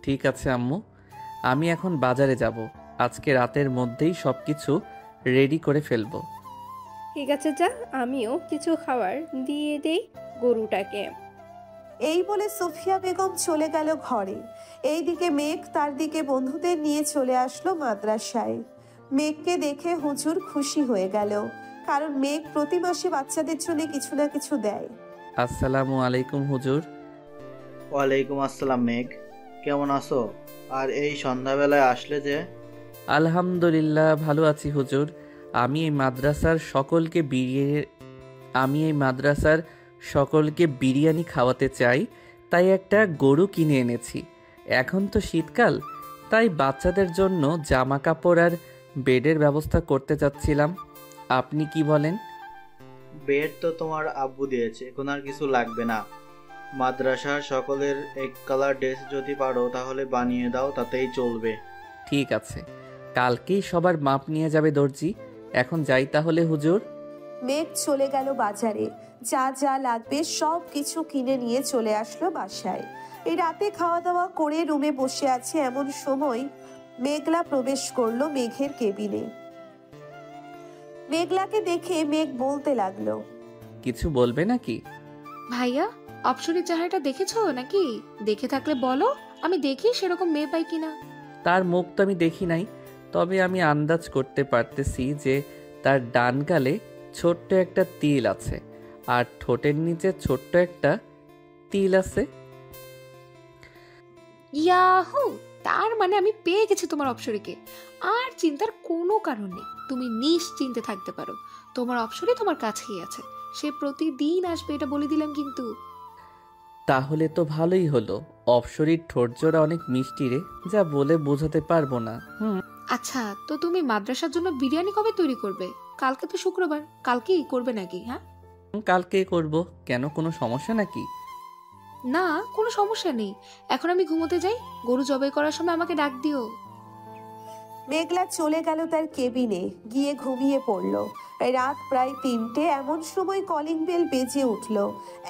ঠিক আছে আম্মু, আমি এখন বাজারে যাব। আজকে রাতের মধ্যেই সব কিছু রেডি করে ফেলবো। ঠিক আছে যা, আমিও কিছু খাবার দিয়ে দেই গরুটাকে। এই বলে সুফিয়া বেগম চলে গেল ঘরে। এইদিকে মেঘ তার দিকে বন্ধুদের নিয়ে চলে আসলো মাদ্রাসায়। মেঘকে দেখে হুজুর খুশি হয়ে গেল, কারণ মেঘ প্রতি মাসে বাচ্চাদের জন্য কিছু না কিছু দেয়। আসসালামু আলাইকুম হুজুর। ওয়ালাইকুম আসসালাম মেঘ, কেমন আছো? আর এই সন্ধ্যাবেলায় আসলে যে? আলহামদুলিল্লাহ ভালো আছি হুজুর। আমি এই মাদ্রাসার সকলকে বিরিয়ানি খাওয়াতে চাই, তাই একটা গরু কিনে এনেছি। এখন তো শীতকাল, তাই বাচ্চাদের জন্য জামা কাপড় আর বেডের ব্যবস্থা করতে চাচ্ছিলাম। আপনি কি বলেন? বেড তো তোমার আব্বু দিয়েছে, এখন আর কিছু লাগবে না। মাদ্রাসার সকলের এক কালার ড্রেস যদি পারো তাহলে বানিয়ে দাও, তাতেই চলবে। ঠিক আছে, কালকেই সবার মাপ নিয়ে যাবে দর্জি। এখন যাই তাহলে হুজুর। মেঘ চলে গেল বাজারে, যা যা লাগবে সব কিছু কিনে নিয়ে চলে আসলো বাসায়। এই রাতে খাওয়া দাওয়া করে রুমে বসে আছে এমন সময় মেঘলা প্রবেশ করলো মেঘের কেবিনে। মেঘলাকে দেখে মেঘ বলতে লাগলো, কিছু বলবে নাকি? ভাইয়া, অপসরের চেহারাটা দেখেছো নাকি? দেখে থাকলে বলো, আমি দেখি সেরকম মেয়ে পাই কিনা। তার মুখ তো আমি দেখি নাই, তবে আমি আন্দাজ করতে পারতেছি যে তার ডান গালে ছোট্ট একটা তিল আছে আর ঠোঁটের নিচে ছোট্ট একটা তিল আছে। ইয়াহু, তার মানে আমি পেয়ে গেছি তোমার অপসরীকে। আর চিন্তার কোনো কারণ নেই, তুমি নিশ্চিন্তে থাকতে পারো। তোমার অপসরী তোমার কাছেই আছে, সে প্রতিদিন আসবে, এটা বলে দিলাম কিন্তু। তাহলে তো ভালোই হলো। অপসরীর ঠোঁটজোড়া অনেক মিষ্টি রে, যা বলে বোঝাতে পারবো না। আচ্ছা, তো তুমি মাদ্রাসার জন্য বিরিয়ানি কবে তৈরি করবে? কালকে তো শুক্রবার, কালকেই করবে নাকি? হ্যাঁ, কালকে করব। কেন, কোনো সমস্যা নাকি? না, কোনো সমস্যা নেই। এখন আমি ঘুমোতে যাই, গরু জবাই করার সময় আমাকে ডাক দিও। মেঘলা চলে গেল তার কেবিনে, গিয়ে ঘুমিয়ে পড়ল। রাত প্রায় 3টে, এমন সময় কলিং বেল বেজে উঠল।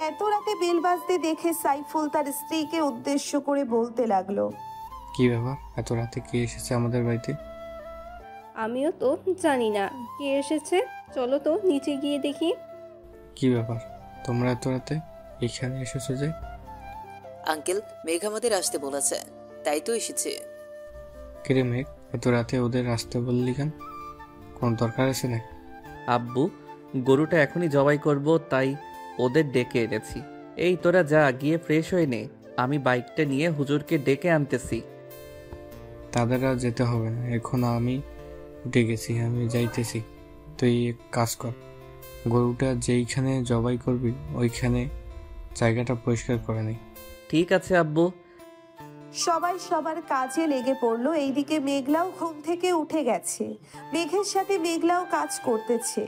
এত রাতে বেল বাজতে দেখে সাইফুল তার স্ত্রীকে উদ্দেশ্য করে বলতে লাগলো, কি ব্যাপার, এত রাতে কে এসেছে আমাদের বাড়িতে? আমিও তো জানি না কে এসেছে, চলো তো নিচে গিয়ে দেখি। কি ব্যাপার, তোমরা এত রাতে এখানে এসেছো যে? আঙ্কেল, মেঘ আমাদের আসতে বলেছে, তাই তো এসেছে। কিরে মেঘ, এত রাতে ওদের আসতে বললি কেন? কোন দরকার আছে না? আব্বু, গরুটা এখনই জবাই করব, তাই ওদের ডেকে এনেছি। এই তোরা যা, গিয়ে ফ্রেশ হয়ে নে, আমি বাইকটা নিয়ে হুজুরকে ডেকে আনতেছি। তাদের আর যেতে হবে না, এখন আমি উঠে গেছি, আমি যাইতেছি। তুই এক কাজ কর, গরুটা যেইখানে জবাই করবি ওইখানে জায়গাটা পরিষ্কার করে নে। ঠিক আছে আব্বু। সবাই সবার কাজে লেগে পড়লো। এইদিকে মেঘলাও ঘুম থেকে উঠে গেছে, মেঘের সাথে মেঘলাও কাজ করতেছে।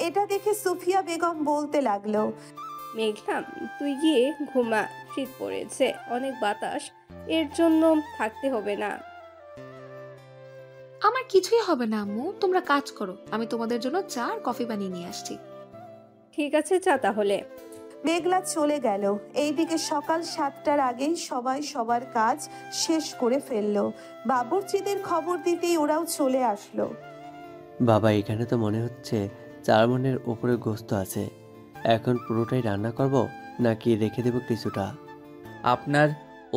এটা দেখে সুফিয়া বেগম বলতে লাগলো, মেঘলা, তুই গিয়ে ঘুমা, শীত পড়েছে, অনেক বাতাস, এর জন্য থাকতে হবে না। আমার কিছুই হবে না আম্মু, তোমরা কাজ করো, আমি তোমাদের জন্য চা আর কফি বানিয়ে নিয়ে আসছি। ঠিক আছে, যা তাহলে। মেঘলা চলে গেল। এইদিকে সকাল 7টার আগেই সবাই সবার কাজ শেষ করে ফেললো। বাবুর্চিদের খবর দিতেই ওরাও চলে আসলো। বাবা, এখানে তো মনে হচ্ছে 4 মণের উপরে গোস্ত আছে। এখন পুরোটাই রান্না করব নাকি রেখে দেব কিছুটা? আপনার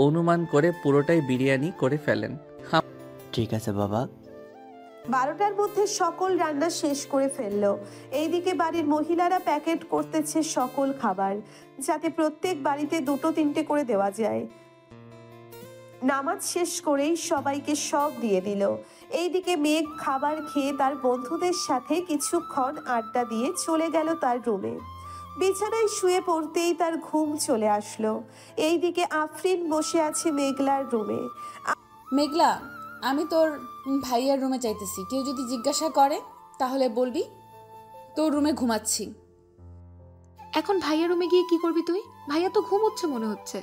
অনুমান করে পুরোটাই বিরিয়ানি করে ফেলেন। ঠিক আছে বাবা। 12টার মধ্যে সকল রান্না শেষ করে ফেললো। এইদিকে বাড়ির মহিলারা প্যাকেট করতেছে সকল খাবার, যাতে প্রত্যেক বাড়িতে 2-3টে করে দেওয়া যায়। নামাজ শেষ করেই সবাইকে সব দিয়ে দিল। এইদিকে মেঘ খাবার খেয়ে তার বন্ধুদের সাথে কিছুক্ষণ আড্ডা দিয়ে চলে গেল তার রুমে। বিছানায় শুয়ে পড়তেই তার ঘুম চলে আসলো। এইদিকে আফরিন বসে আছে মেঘলার রুমে। মেঘলা, আমি তোর ভাইয়ার রুমে চাইতেছি, কেউ যদি জিজ্ঞাসা করে তাহলে বলবি তোর রুমে ঘুমাচ্ছি। এখন ভাইয়ার রুমে গিয়ে কি করবি তুই? ভাইয়া তো ঘুমোচ্ছে মনে হচ্ছে।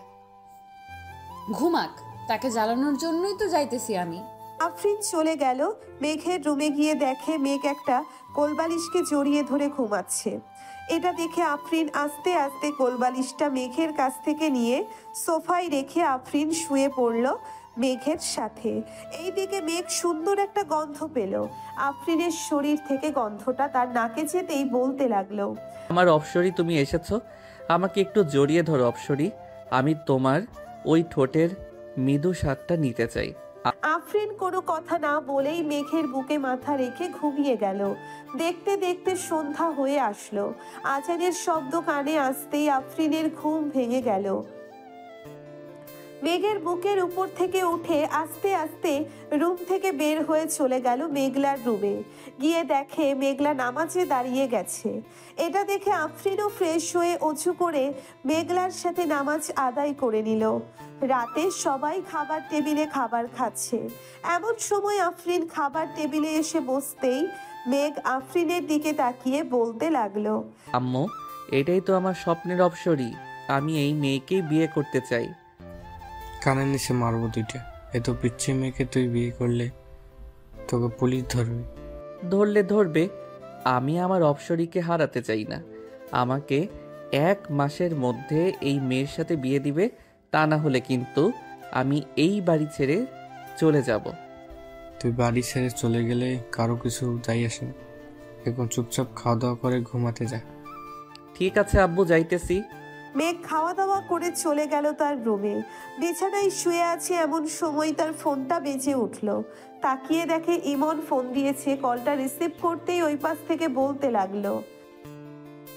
ঘুমাক, তাকে জ্বালানোর জন্যই তো যাইতেছি আমি। আফরিন চলে গেল। মেঘের রুমে গিয়ে দেখে মেঘ একটা কোলবালিশকে জড়িয়ে ধরে ঘুমাচ্ছে। এটা দেখে আফরিন আস্তে আস্তে কোলবালিশটা মেঘের কাছ থেকে নিয়ে সোফায় রেখে আফরিন শুয়ে পড়ল মেঘের সাথে। এইদিকে মেঘ সুন্দর একটা গন্ধ পেল। আফরিনের শরীর থেকে গন্ধটা তার নাকে যেতেই বলতে লাগলো, আমার অপসরি, তুমি এসেছো, আমাকে একটু জড়িয়ে ধরো অপসরি, আমি তোমার ওই ঠোঁটের মৃদু স্বাদটা নিতে চাই। আফরিন কোনো কথা না বলেই মেঘের বুকে মাথা রেখে ঘুমিয়ে গেল। দেখতে দেখতে সন্ধ্যা হয়ে আসলো। আজানের শব্দ কানে আসতেই আফরিনের ঘুম ভেঙে গেল। মেঘের বুকের উপর থেকে উঠে আস্তে আস্তে রুম থেকে বের হয়ে চলে গেল মেঘলার রুমে। গিয়ে দেখে মেঘলা নামাজে দাঁড়িয়ে গেছে। এটা দেখে আফরিনও ফ্রেশ হয়ে অজু করে মেঘলার সাথে নামাজ আদায় করে নিল। রাতে সবাই খাবার টেবিলে খাবার খাচ্ছে। এমন সময় আফরিন খাবার টেবিলে এসে বসতেই মেঘ আফরিনের দিকে তাকিয়ে বলতে লাগলো, আম্মু, এটাই তো আমার স্বপ্নের অপসরি, আমি এই মেয়েকেই বিয়ে করতে চাই। কানের নিচে মারবো 2টা। এত পিচ্ছি মেয়েকে তুই বিয়ে করলে তোকে পুলিশ ধরবে। ধরলে ধরবে, আমি আমার অপসরিকে হারাতে চাই না। আমাকে 1 মাসের মধ্যে এই মেয়ের সাথে বিয়ে দিবে, তা না হলে কিন্তু আমি এই বাড়ি ছেড়ে চলে যাব। তুই বাড়ি ছেড়ে চলে গেলে কারো কিছু যাই আসে না। এখন চুপচাপ খাওয়া দাওয়া করে ঘুমাতে যা। ঠিক আছে আব্বু, যাইতেছি। মেঘ খাওয়া দাওয়া করে চলে গেল তার রুমে। বিছানায় শুয়ে আছে এমন সময় তার ফোনটা বেজে উঠল। তাকিয়ে দেখে ইমন ফোন দিয়েছে। কলটা রিসিভ করতেই ওই পাশ থেকে বলতে লাগলো,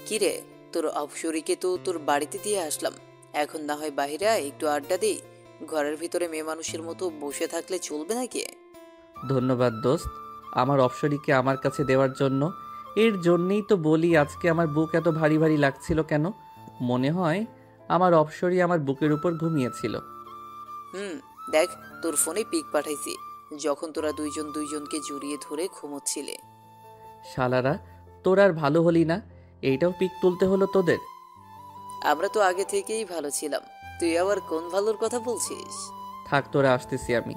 কিরে, তোর অপসরিকে তো তোর বাড়িতে দিয়ে আসলাম, এখন না হয় বাইরে একটু আড্ডা দিই। ঘরের ভিতরে মেয়ে মানুষের মতো বসে থাকলে চলবে নাকি? ধন্যবাদ দোস্ত, আমার অপসরিকে আমার কাছে দেওয়ার জন্য। এর জন্যই তো বলি আজকে আমার বুক এত ভারী ভারী লাগছিল কেন। মনে হয় আমার অপসরি আমার বুকের উপর ঘুমিয়েছিল। দেখ, তোর ফোনে পিক পাঠাইছি, যখন তোরা দুইজনকে জড়িয়ে ধরে ঘুমোচ্ছিলে। শালারা, তোর আর ভালো হলি না, এইটাও পিক তুলতে হলো তোদের। আমরা তো আগে থেকেই ভালো ছিলাম, তুই আবার কোন ভালোর কথা বলছিস? থাক, তোরা আসতেছি আমি।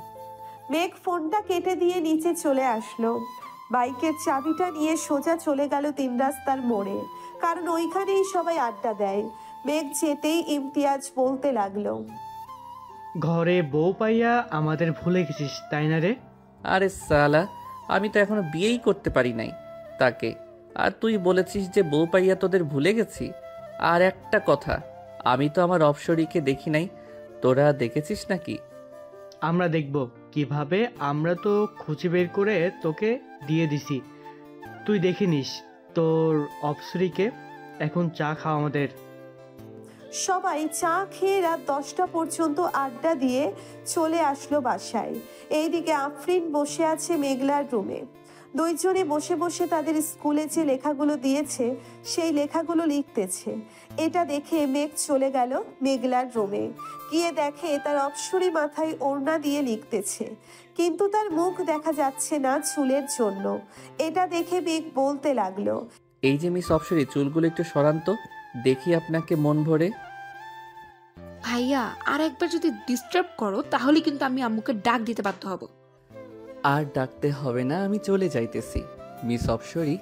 মেঘ ফোনটা কেটে দিয়ে নিচে চলে আসলো। বাইকের চাবিটা নিয়ে সোজা চলে গেল 3 রাস্তার মোড়ে, কারণ ওইখানেই সবাই আড্ডা দেয়। মেঘ যেতেই ইমতিয়াজ বলতে লাগলো, ঘরে বউ পাইয়া আমাদের ভুলে গেছিস তাই না রে? আরে সালা, আমি তো এখনো বিয়েই করতে পারি নাই তাকে, আর তুই বলেছিস যে বউ পাইয়া তোদের ভুলে গেছি। আর একটা কথা, আমি তো আমার অপসরিকে দেখি নাই, তোরা দেখেছিস নাকি? আমরা দেখব কিভাবে, আমরা তো খুঁজে বের করে তোকে দিয়ে দিছি, তুই দেখে নিস তোর অপসরিকে। এখন চা খাওয়া আমাদের। সবাই চা খেয়ে রাত 10টা পর্যন্ত আড্ডা দিয়ে চলে আসলো বাসায়। এইদিকে আফরিন বসে আছে মেঘলার রুমে। দুইজনে বসে বসে তাদের স্কুলে যে লেখাগুলো দিয়েছে সেই লেখাগুলো লিখতেছে। এটা দেখে মেঘ চলে গেল মেঘলার রুমে। গিয়ে দেখে তার অপসরী মাথায় ওড়না দিয়ে লিখতেছে, কিন্তু তার মুখ দেখা যাচ্ছে না চুলের জন্য। এটা দেখে মেঘ বলতে লাগলো, এই যে মিস অপসরি, চুলগুলো একটু সরান তো, দেখি আপনাকে মন ভরে। ভাইয়া আর একবার যদি ডিস্টার্ব করো তাহলে কিন্তু আমি আম্মুকে ডাক দিতে বাধ্য হব। আর ডাকতে হবে না, আমি চলে যাইতেছি। মিস অপসরি,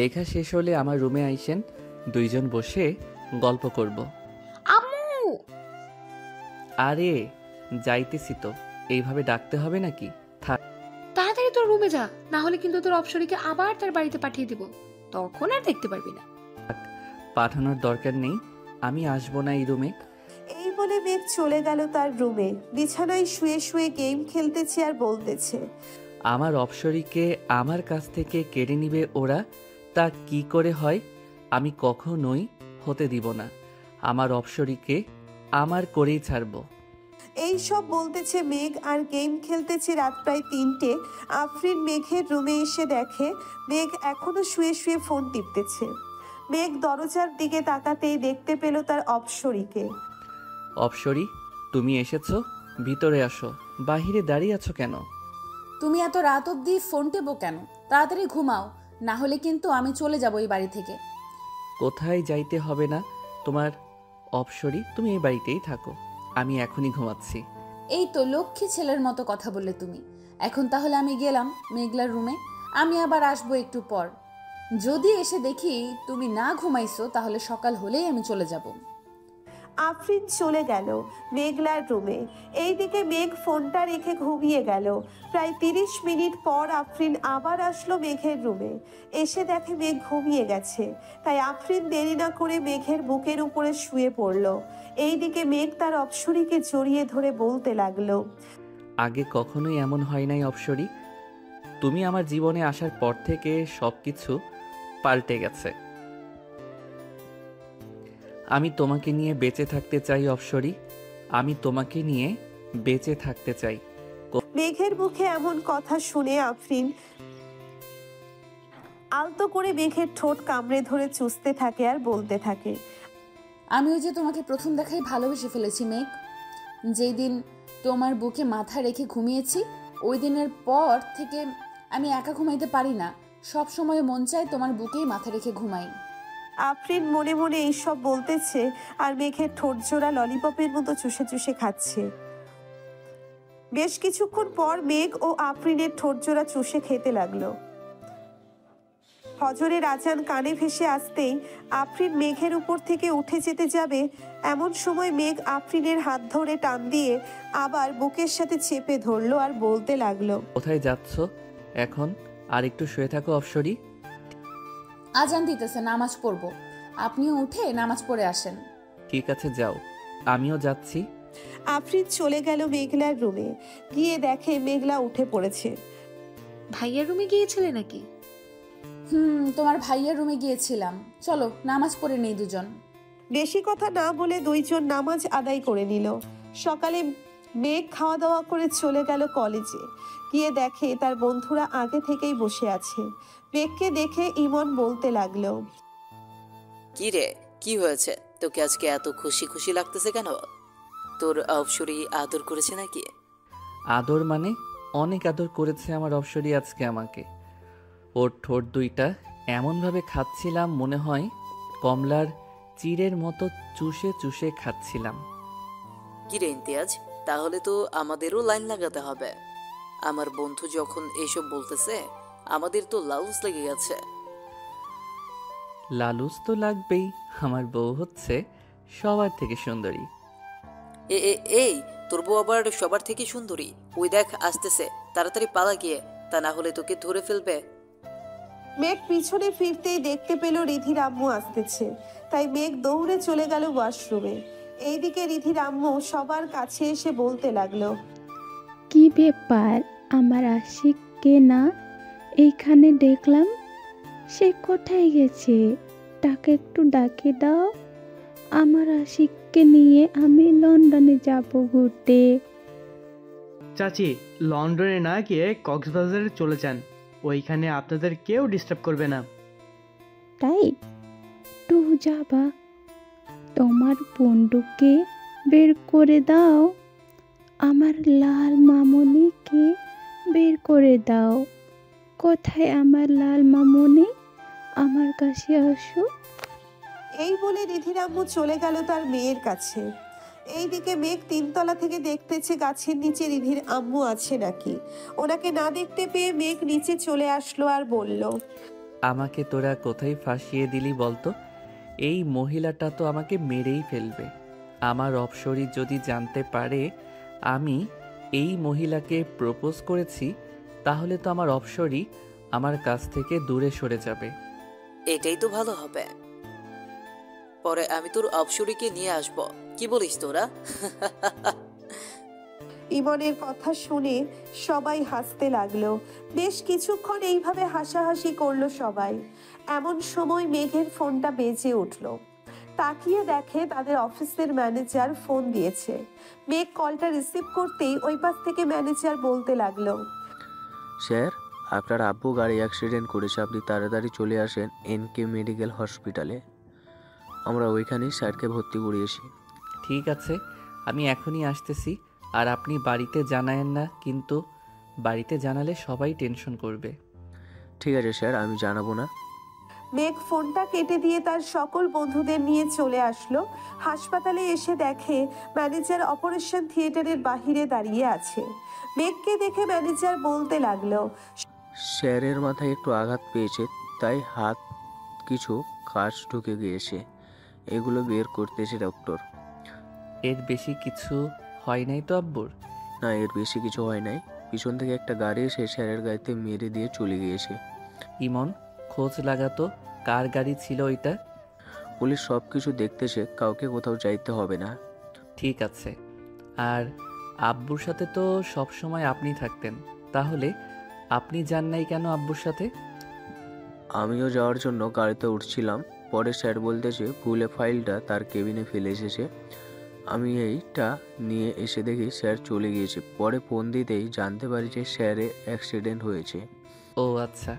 লেখা শেষ হলে আমার রুমে আইসেন, দুইজন বসে গল্প করব। আম্মু! আরে যাইতেছি তো, এইভাবে ডাকতে হবে নাকি? থাক। তাড়াতাড়ি তোর রুমে যা, না হলে কিন্তু তোর অপসরীকে আবার তার বাড়িতে পাঠিয়ে দিব, তখন আর দেখতে পারবি না। পাঠানোর দরকার নেই, আমি আসবো না এই রুমে। এই বলে মেঘ চলে গেল তার রুমে। বিছানায় শুয়ে শুয়ে গেম খেলতেছে আর বলতেছে, আমার অপসরীকে আমার কাছ থেকে কেড়ে নিবে ওরা, তা কি করে হয়? আমি কখনোই হতে দিব না। আমার অপসরীকে আমার করেই ছাড়বো। এই সব বলতেছে মেঘ আর গেম খেলতেছে। রাত প্রায় 3টে। আফরিন মেঘের রুমে এসে দেখে মেঘ এখনো শুয়ে শুয়ে ফোন টিপতেছে। মেঘ দরজার দিকে তাকাতেই দেখতে পেল তার অপসরীকে। অপসরী, তুমি এসেছো? ভিতরে আসো। বাহিরে দাঁড়িয়ে আছো কেন? তুমি এত রাত অবধি ফোন টেপো কেন? তাড়াতাড়ি ঘুমাও, না হলে কিন্তু আমি চলে যাবো এই বাড়ি থেকে। কোথায় যাইতে হবে না তোমার। অপসরী, তুমি এই বাড়িতেই থাকো, আমি এখনই ঘুমাচ্ছি। এই তো লক্ষ্মী ছেলের মতো কথা বললে তুমি। এখন তাহলে আমি গেলাম মেঘলার রুমে, আমি আবার আসবো একটু পর। যদি এসে দেখি তুমি না ঘুমাইছো তাহলে সকাল হলেই আমি চলে যাব। আফরিন চলে গেল মেঘলার রুমে। এইদিকে মেঘ ফোনটা রেখে ঘুমিয়ে গেল। প্রায় 30 মিনিট পর আফরিন আবার আসলো মেঘের রুমে। এসে দেখে মেঘ ঘুমিয়ে গেছে, তাই আফরিন দেরি না করে মেঘের বুকের উপরে শুয়ে পড়ল। এইদিকে মেঘ তার অপসরীকে জড়িয়ে ধরে বলতে লাগলো, আগে কখনোই এমন হয় নাই অপসরী, তুমি আমার জীবনে আসার পর থেকে সবকিছু পাল্টে গেছে। আমি তোমাকে নিয়ে বেঁচে থাকতে চাই অপসরী, আমি তোমাকে নিয়ে বেঁচে থাকতে চাই। মেঘের মুখে এমন কথা শুনে আফরিন আলতো করে মেঘের ঠোঁট কামড়ে ধরে চুষতে থাকে আর বলতে থাকে, আমিও যে তোমাকে প্রথম দেখাই ভালোবেসে ফেলেছি মেঘ। যেই দিন তোমার বুকে মাথা রেখে ঘুমিয়েছি ওই দিনের পর থেকে আমি একা ঘুমাইতে পারি না, সব সময় মন চায় তোমার বুকেই মাথা রেখে ঘুমাই। আফরিন মনে মনে এইসব বলতেছে আর মেঘের ঠোঁট জোড়া ললিপপের মতো চুষে চুষে খাচ্ছে। বেশ কিছুক্ষণ পর মেঘ ও আফরিনের ঠোঁট জোড়া চুষে খেতে লাগলো। ফজরের আজান কানে ভেসে আসতেই আফরিন মেঘের উপর থেকে উঠে যেতে যাবে, এমন সময় মেঘ আফরিনের হাত ধরে টান দিয়ে আবার বুকের সাথে চেপে ধরলো আর বলতে লাগলো, কোথায় যাচ্ছ এখন? আর একটু শুয়ে থাকো অপসরী। আজান দিতেছে, নামাজ পড়বো, আপনিও উঠে নামাজ পড়ে আসেন। ঠিক আছে যাও, আমিও যাচ্ছি। আফরিন চলে গেল মেঘলার রুমে। গিয়ে দেখে মেঘলা উঠে পড়েছে। ভাইয়ার রুমে গিয়েছিলে নাকি? তোমার ভাইয়ের রুমে গিয়েছিলাম, চলো নামাজ পড়ে নেই দুজন। বেশি কথা না বলে দুইজন নামাজ আদায় করে নিল। সকালে মেঘ খাওয়া দাওয়া করে চলে গেল কলেজে। গিয়ে দেখে তার বন্ধুরা আগে থেকেই বসে আছে। মেঘকে দেখে ইমন বলতে লাগলো, কি রে, কি হয়েছে? তোকে আজকে এত খুশি খুশি লাগতেছে কেন? তোর অপসরী আদর করেছে নাকি? আদর মানে? অনেক আদর করেছে আমার অপসরী আজকে আমাকে। ওর ঠোঁট দুইটা এমনভাবে খাচ্ছিলাম মনে হয় কমলার চিড়ের মতো চুষে চুষে খাচ্ছিলাম। কি রে ইমতিয়াজ, তাহলে তো আমাদেরও লাইন লাগাতে হবে। আমার বন্ধু যখন এসব বলতেছে আমাদের তো লাউস লেগে গেছে। লালুস তো লাগবেই, আমার বউ হচ্ছে সবার থেকে সুন্দরী। এই তোর বউ আবার সবার থেকে সুন্দরী? ওই দেখ আসতেছে, তাড়াতাড়ি পালা গিয়ে, তা না হলে তোকে ধরে ফেলবে। মেঘ পিছনে ফিরতেই দেখতে পেল রিধির আম্মু আসতেছে, তাই মেঘ দৌড়ে চলে গেল ওয়াশরুমে। এইদিকে রিধির আম্মু সবার কাছে এসে বলতে লাগলো, কি ব্যাপার, আমার আশিককে না এইখানে দেখলাম, সে কোথায় গেছে? তাকে একটু ডাকে দাও, আমার আশিককে নিয়ে আমি লন্ডনে যাব ঘুরতে। চাচি, লন্ডনে না গিয়ে কক্সবাজারে চলে যান, ওইখানে আপনাদের কেউ ডিস্টার্ব করবে না। তাই টু যাবা, তোমার বন্দুককে বের করে দাও, আমার লাল মামুনিকে বের করে দাও। কোথায় আমার লাল মামুনি? আমার কাছে আসো। এই বলে রিধির আম্মু চলে গেল তার মেয়ের কাছে। এইদিকে মেঘ 3 তলা থেকে দেখতেছে গাছের নিচে রিধির আম্মু আছে নাকি। ওনাকে না দেখতে পেয়ে মেঘ নিচে চলে আসলো আর বলল, আমাকে তোরা কোথায় ফাঁসিয়ে দিলি বলতো? এই মহিলাটা তো আমাকে মেরেই ফেলবে। আমার অপসরি যদি জানতে পারে আমি এই মহিলাকে প্রপোজ করেছি, তাহলে তো আমার অপসরি আমার কাছ থেকে দূরে সরে যাবে। এটাই তো ভালো হবে। পরে আমি তোর অপসরীকে নিয়ে আসব, কি বলিস তোরা? ইমনের কথা শুনে সবাই হাসতে লাগলো। বেশ কিছুক্ষণ এইভাবে হাসাহাসি করলো সবাই। এমন সময় মেঘের ফোনটা বেজে উঠলো। তাকিয়ে দেখে তাদের অফিসের ম্যানেজার ফোন দিয়েছে। মেঘ কলটা রিসিভ করতেই ওই পাশ থেকে ম্যানেজার বলতে লাগলো, স্যার, আপনার আব্বু গাড়ি অ্যাক্সিডেন্ট করেছে, আপনি তাড়াতাড়ি চলে আসেন এনকে মেডিকেল হসপিটালে। আমরা ওইখানেই স্যারকে ভর্তি করিয়েছি। ঠিক আছে, আমি এখনই আসতেছি। আর আপনি বাড়িতে জানায়েন না, কিন্তু বাড়িতে জানালে সবাই টেনশন করবে। ঠিক আছে স্যার, আমি জানাবো না। মেঘ ফোনটা কেটে দিয়ে তার সকল বন্ধুদের নিয়ে চলে আসলো। হাসপাতালে এসে দেখে ম্যানেজার অপারেশন থিয়েটারের বাহিরে দাঁড়িয়ে আছে। মেঘকে দেখে ম্যানেজার বলতে লাগলো, স্যারের মাথায় একটু আঘাত পেয়েছে, তাই হাত কিছু কাজ ঢুকে গিয়েছে, এগুলো বের করতেছে ডক্টর। এর বেশি কিছু হয় নাই তো আব্বুর? না, এর বেশি কিছু হয় নাই। পিছন থেকে একটা গাড়ি এসে স্যারের গাড়িতে মেরে দিয়ে চলে গিয়েছে। ইমন, খোঁজ লাগাতো কার গাড়ি ছিল ওইটা। পুলিশ সব কিছু দেখতেছে, কাউকে কোথাও যাইতে হবে না। ঠিক আছে। আর আব্বুর সাথে তো সব সময় আপনি থাকতেন, তাহলে আপনি যান নাই কেন আব্বুর সাথে? আমিও যাওয়ার জন্য গাড়িতে উঠছিলাম, পরে স্যার বলতেছে ভুলে ফাইলটা তার কেবিনে ফেলে এসেছে। আমি এইটা নিয়ে এসে দেখি স্যার চলে গিয়েছে। পরে ফোন দিতেই জানতে পারি যে স্যারের অ্যাক্সিডেন্ট হয়েছে। ও আচ্ছা।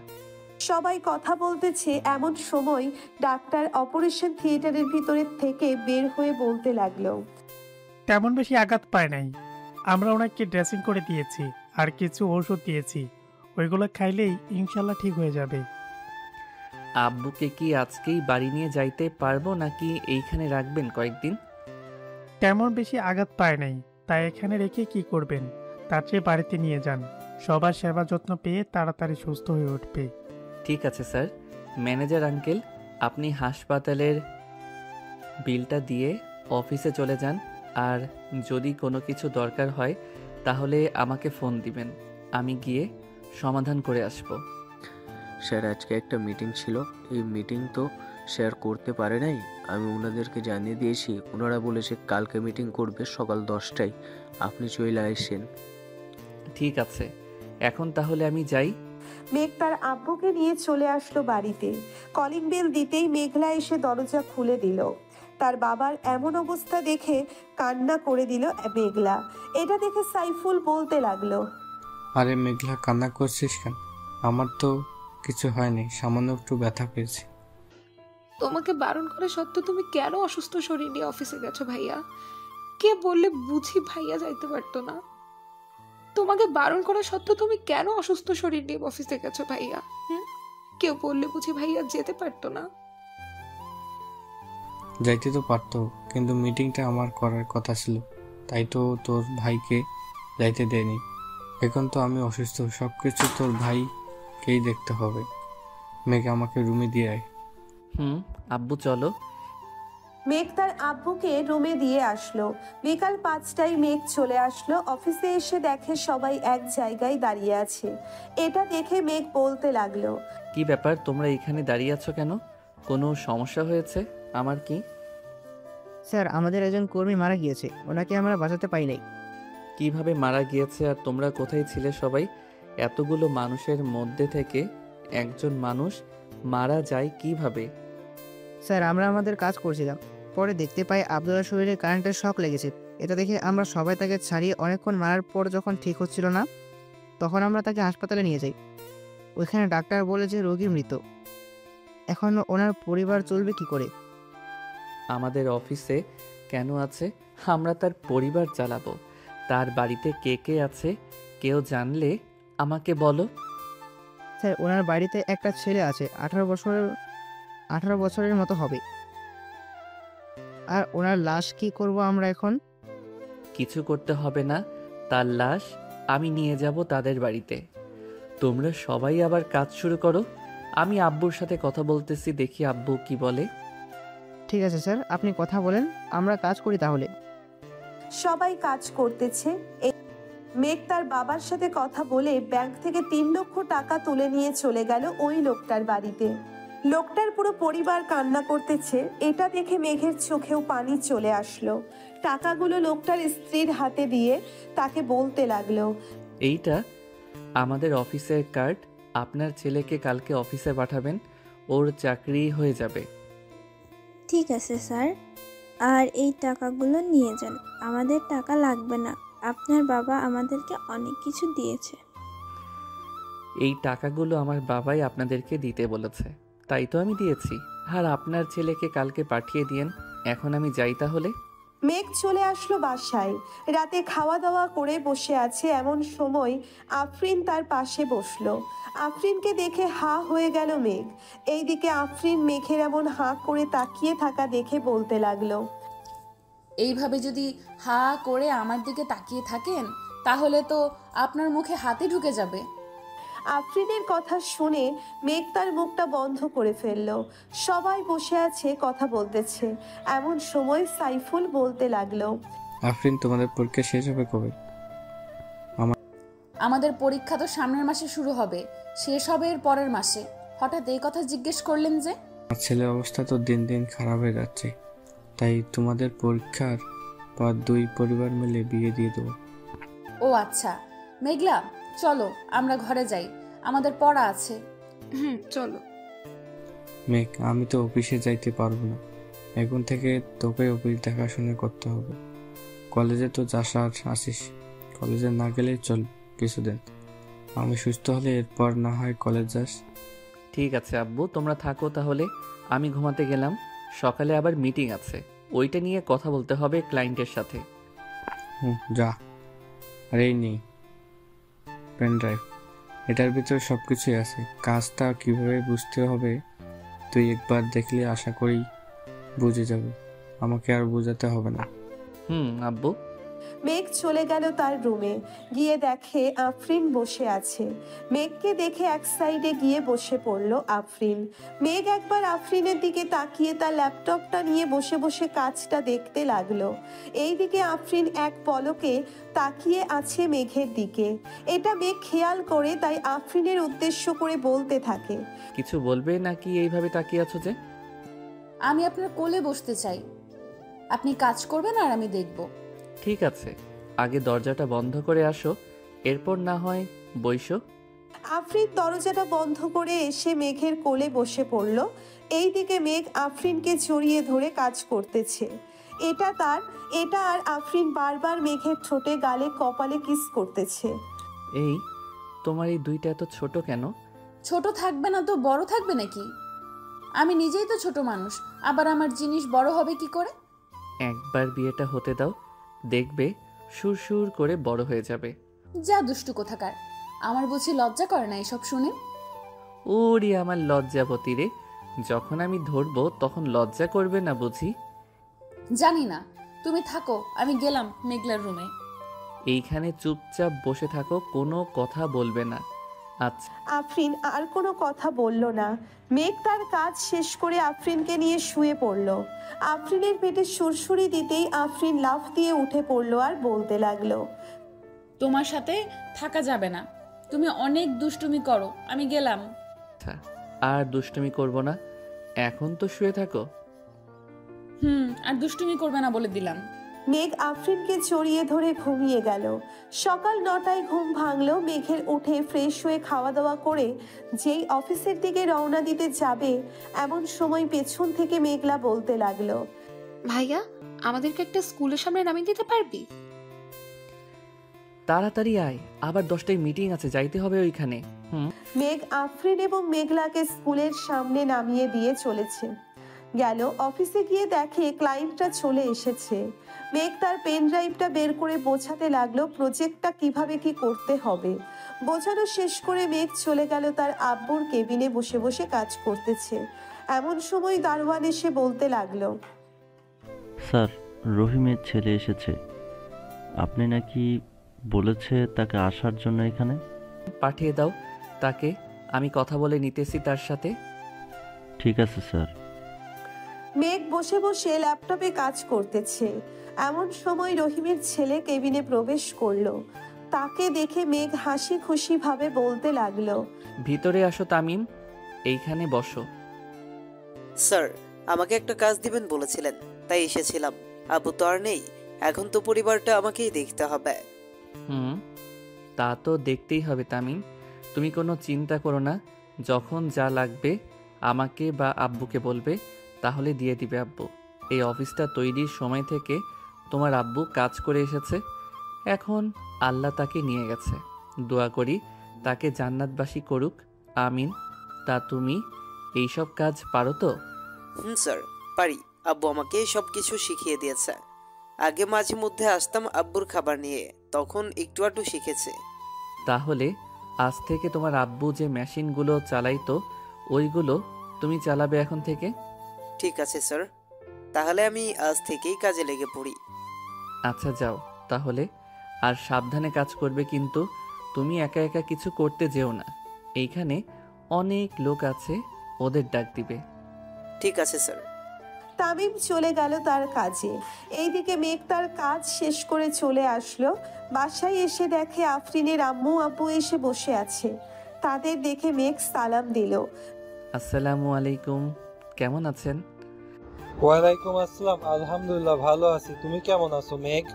সবাই কথা বলতেছে এমন সময় ডাক্তার অপারেশন থিয়েটারের ভিতরের থেকে বের হয়ে বলতে লাগলো, তেমন বেশি আঘাত পায় নাই। আমরা ওনাকে ড্রেসিং করে দিয়েছি আর কিছু ওষুধ দিয়েছি, ওইগুলো খাইলেই ইনশাল্লাহ ঠিক হয়ে যাবে। আব্বুকে কি আজকেই বাড়ি নিয়ে যাইতে পারবো নাকি এইখানে রাখবেন কয়েকদিন? তেমন বেশি আঘাত পায় নাই, তাই এখানে রেখে কি করবেন? তার চেয়ে বাড়িতে নিয়ে যান, সবার সেবা যত্ন পেয়ে তাড়াতাড়ি সুস্থ হয়ে উঠবে। ঠিক আছে স্যার। ম্যানেজার আঙ্কেল, আপনি হাসপাতালের বিলটা দিয়ে অফিসে চলে যান, আর যদি কোনো কিছু দরকার হয় তাহলে আমাকে ফোন দিবেন, আমি গিয়ে সমাধান করে আসব। স্যার, আজকে একটা মিটিং ছিল, এই মিটিং তো স্যার করতে পারে নাই। আমি ওনাদেরকে জানিয়ে দিয়েছি, ওনারা বলেছে কালকে মিটিং করবে সকাল 10টায়, আপনি চলে আসেন। ঠিক আছে, এখন তাহলে আমি যাই। মেঘ তার আব্বুকে নিয়ে চলে আসলো বাড়িতে। কলিং বেল দিতেই মেঘলা এসে দরজা খুলে দিল। তার বাবার এমন অবস্থা দেখে কান্না করে দিল মেঘলা। এটা দেখে সাইফুল বলতে লাগলো, আরে মেঘলা, কান্না করছিস কেন? আমার তো কিছু হয়নি, সামান্য একটু ব্যথা পেয়েছি। তোমাকে বারণ করা সত্ত্বেও তুমি কেন অসুস্থ শরীর নিয়ে অফিসে গেছো ভাইয়া? কে বললে বুঝি ভাইয়া যাইতে পারতো না? তোমাকে বারণ করা সত্ত্বেও তুমি কেন অসুস্থ শরীর নিয়ে অফিসে গেছো ভাইয়া? কেউ বললে বুঝি ভাইয়া যেতে পারতো না? যাইতে তো পারতো, কিন্তু মিটিংটা আমার করার কথা ছিল, তাই তো তোর ভাইকে যাইতে দেয়নি। এখন তো আমি অসুস্থ, সবকিছু তোর ভাইকেই দেখতে হবে। মেঘ, আমাকে রুমে দিয়ে আয়। আব্বু চলো। মেঘ তার আব্বুকে রুমে দিয়ে আসলো। বিকাল 5টায় মেঘ চলে আসলো। অফিসে এসে দেখে সবাই এক জায়গায় দাঁড়িয়ে আছে। এটা দেখে মেঘ বলতে লাগলো, কি ব্যাপার, তোমরা এখানে দাঁড়িয়ে আছো কেন? কোনো সমস্যা হয়েছে? আমার কি? স্যার, আমাদের একজন কর্মী মারা গিয়েছে, ওনাকে আমরা বাঁচাতে পাই নাই। কিভাবে মারা গিয়েছে আর তোমরা কোথায় ছিলে সবাই? এতগুলো মানুষের মধ্যে থেকে একজন মানুষ মারা যায় কিভাবে? স্যার, আমরা আমাদের কাজ করছিলাম, পরে দেখতে পাই আব্দুল্লাহর শরীরে কারেন্টের শক লেগেছে। এটা দেখে আমরা সবাই তাকে ছাড়িয়ে অনেকক্ষণ মারার পর যখন ঠিক হচ্ছিল না, তখন আমরা তাকে হাসপাতালে নিয়ে যাই। ওইখানে ডাক্তার বলেছে রোগী মৃত। এখন ওনার পরিবার চলবে কি করে? আমাদের অফিসে কেন আছে? আমরা তার পরিবার চালাবো। তার বাড়িতে কে কে আছে কেউ জানলে আমাকে বলো। স্যার, ওনার বাড়িতে একটা ছেলে আছে, 18 বছরের মতো হবে। আর ওনার লাশ কি করব আমরা এখন? কিছু করতে হবে না, তার লাশ আমি নিয়ে যাব তাদের বাড়িতে। তোমরা সবাই আবার কাজ শুরু করো। আমি আব্বুর সাথে কথা বলতেছি, দেখি আব্বু কি বলে। ঠিক আছে স্যার, আপনি কথা বলেন, আমরা কাজ করি তাহলে। সবাই কাজ করতেছে। মেঘ তার বাবার সাথে কথা বলে ব্যাংক থেকে 3 লক্ষ টাকা তুলে নিয়ে চলে গেল ওই লোকটার বাড়িতে। লোকটার পুরো পরিবার কান্না করতেছে। এটা দেখে মেঘের চোখেও পানি চলে আসলো। টাকাগুলো লোকটার স্ত্রীর হাতে দিয়ে তাকে বলতে লাগলো, এইটা আমাদের অফিসের কার্ড। আপনার ছেলেকে কালকে অফিসে পাঠাবেন, ওর চাকরি হয়ে যাবে। ঠিক আছে স্যার, আর এই টাকাগুলো নিয়ে যান। আমাদের টাকা লাগবে না, আপনার বাবা আমাদেরকে অনেক কিছু দিয়েছে। এই টাকাগুলো আমার বাবাই আপনাদেরকে দিতে বলেছে, তাই তো আমি দিয়েছি। আর আপনার ছেলেকে কালকে পাঠিয়ে দিয়েন। এখন আমি যাই তাহলে। মেঘ চলে আসলো বাসায়। রাতে খাওয়া দাওয়া করে বসে আছে, এমন সময় আফরিন তার পাশে বসলো। আফরিনকে দেখে হা হয়ে গেল মেঘ। এইদিকে আফরিন মেঘের এমন হা করে তাকিয়ে থাকা দেখে বলতে লাগলো, এইভাবে যদি হা করে আমার দিকে তাকিয়ে থাকেন তাহলে তো আপনার মুখে হাতে ঢুকে যাবে। আফরিনের কথা শুনে মেঘ তার মুখটা বন্ধ করে ফেললো। সবাই বসে আছে, কথা বলতেছে। এমন সময় সাইফুল বলতে লাগলো, আফরিন, তোমাদের পরীক্ষা শেষ হবে কবে? আমাদের পরীক্ষা তো সামনের মাসে শুরু হবে, শেষ হবে এর পরের মাসে। হঠাৎ এই কথা জিজ্ঞেস করলেন যে? আমার ছেলের অবস্থা তো দিন দিন খারাপ হয়ে যাচ্ছে, তাই তোমাদের পরীক্ষার পর 2 পরিবার মিলে বিয়ে দিয়ে দেবো। ও আচ্ছা, মেঘলা চলো আমরা ঘরে যাই, আমাদের পড়া আছে। চলো। মেঘ, আমি তো অফিসে যাইতে পারবো না। এখন থেকে তোকে অফিস দেখাশোনা করতে হবে। কলেজে তো যাস আর আসিস, কলেজে না গেলেই চল কিছুদিন। আমি সুস্থ হলে এরপর না হয় কলেজ যাস। ঠিক আছে আব্বু, তোমরা থাকো তাহলে। আমি ঘুমাতে গেলাম। সকালে আবার মিটিং আছে, ওইটা নিয়ে কথা বলতে হবে ক্লায়েন্টের সাথে। যা। আর এই নেই পেন ড্রাইভ, এটার ভিতরে সবকিছুই আছে। কাজটা কিভাবে বুঝতে হবে তুই একবার দেখলে আশা করি বুঝে যাবে, আমাকে আর বোঝাতে হবে না। আব্বু। মেঘ চলে গেল তার রুমে। গিয়ে দেখে আফরিন বসে আছে। মেঘকে দেখে এক সাইডে গিয়ে বসে পড়লো আফরিন। মেঘ একবার আফরিনের দিকে তাকিয়ে তার ল্যাপটপটা নিয়ে বসে বসে কাজটা দেখতে লাগলো। এইদিকে আফরিন এক পলকে তাকিয়ে আছে মেঘের দিকে। এটা মেঘ খেয়াল করে, তাই আফরিনের উদ্দেশ্য করে বলতে থাকে, কিছু বলবে নাকি এইভাবে তাকিয়ে আছো যে? আমি আপনার কোলে বসতে চাই, আপনি কাজ করবেন আর আমি দেখব। ঠিক আছে, আগে দরজাটা বন্ধ করে আসো, এরপর না হয় বইসো। আফরিন দরজাটা বন্ধ করে এসে মেঘের কোলে বসে পড়ল। এইদিকে মেঘ আফরিনকে জড়িয়ে ধরে কাজ করতেছে। এটা আর আফরিন বারবার মেঘের ঠোঁটে, গালে, কপালে কিস করতেছে। এই তোমার এই দুইটা এত ছোট কেন? ছোট থাকবে না তো বড় থাকবে নাকি? আমি নিজেই তো ছোট মানুষ, আবার আমার জিনিস বড় হবে কি করে? একবার বিয়েটা হতে দাও, দেখবে সুর করে বড় হয়ে যাবে। যা দুষ্টু কোথাকার, আমার বুঝি লজ্জা করে না এসব শুনে? ওরে আমার লজ্জাপতি রে, যখন আমি ধরবো তখন লজ্জা করবে না বুঝি? জানি না, তুমি থাকো, আমি গেলাম মেঘলার রুমে। এইখানে চুপচাপ বসে থাকো, কোনো কথা বলবে না। আচ্ছা। আফরিন আর কোনো কথা বলল না। মেঘ তার কাজ শেষ করে আফরিনকে নিয়ে শুয়ে পড়ল। আফরিনের পেটে সুরসুরি দিতেই আফরিন লাফ দিয়ে উঠে পড়ল আর বলতে লাগলো, তোমার সাথে থাকা যাবে না, তুমি অনেক দুষ্টুমি করো, আমি গেলাম। আর দুষ্টুমি করব না, এখন তো শুয়ে থাকো। আর দুষ্টুমি করবে না বলে দিলাম। মেঘ আফরিনকে জড়িয়ে ধরে ঘুমিয়ে গেল। সকাল 9টায় ঘুম ভাঙলো মেঘের। উঠে ফ্রেশ হয়ে খাওয়া দাওয়া করে যেই অফিসের দিকে রওনা দিতে যাবে, এমন সময় পেছন থেকে মেঘলা বলতে লাগলো, ভাইয়া, আমাদেরকে একটা স্কুলের সামনে নামিয়ে দিতে পারবি? তাড়াতাড়ি আয়, আবার 10টায় মিটিং আছে, যাইতে হবে ওইখানে। হুম। মেঘ আফরিন এবং মেঘলাকে স্কুলের সামনে নামিয়ে দিয়ে চলেছে। গেল অফিসে গিয়ে দেখে ক্লায়েন্টরা চলে এসেছে। মেঘ তার পেন ড্রাইভটা বের করে বোঝাতে লাগলো প্রজেক্টটা কিভাবে কি করতে হবে। বোঝানো শেষ করে মেঘ চলে গেল তার আব্বুর কেবিনে বসে বসে কাজ করতেছে। এমন সময় দারোয়ান এসে বলতে লাগলো, স্যার, রহিমের ছেলে এসেছে। আপনি নাকি বলেছে তাকে আসার জন্য এখানে? পাঠিয়ে দাও তাকে, আমি কথা বলে নিতেছি তার সাথে। ঠিক আছে স্যার। মেঘ বসে বসে ল্যাপটপে কাজ করতেছে। এমন সময় রহিমের ছেলে কেবিনে প্রবেশ করলো। তাকে দেখে মেঘ হাসি খুশি ভাবে বলতে লাগলো, ভিতরে আসো তামিম, এইখানে বসো। স্যার, আমাকে একটা কাজ দিবেন বলেছিলেন, তাই এসেছিলাম। আব্বু তো আর নেই, এখন তো পরিবারটা আমাকেই দেখতে হবে। হুম, তা তো দেখতেই হবে তামিম, তুমি কোনো চিন্তা করো না। যখন যা লাগবে আমাকে বা আব্বুকে বলবে, তাহলে দিয়ে দিবে আব্বু। এই অফিসটা তৈরির সময় থেকে তোমার আব্বু কাজ করে এসেছে, এখন আল্লাহ তাকে নিয়ে গেছে। দোয়া করি তাকে জান্নাতবাসী করুক, আমিন। তা তুমি এইসব কাজ পারো তো? স্যার, পারি। আব্বু আমাকে সব কিছু শিখিয়ে দিয়েছে। আগে মাঝে মধ্যে আসতাম আব্বুর খাবার নিয়ে, তখন একটু একটু শিখেছে। তাহলে আজ থেকে তোমার আব্বু যে মেশিনগুলো চালাইতো ওইগুলো তুমি চালাবে এখন থেকে। ঠিক আছে স্যার, তাহলে আমি আজ থেকেই কাজে লেগে পড়ি। আচ্ছা যাও তাহলে, আর সাবধানে কাজ করবে কিন্তু। তুমি একা একা কিছু করতে যেও না, এইখানে অনেক লোক আছে, ওদের ডাক দিবে। ঠিক আছে স্যার। তামিম চলে গেল তার কাজে। এইদিকে মেঘ তার কাজ শেষ করে চলে আসলো। বাসায় এসে দেখে আফরিনের আম্মু আব্বু এসে বসে আছে। তাদের দেখে মেঘ সালাম দিল। আসসালামু আলাইকুম, কেমন আছেন? ওয়ালাইকুম আসসালাম, আলহামদুলিল্লাহ ভালো আছি। তুমি কেমন আছো মেঘ?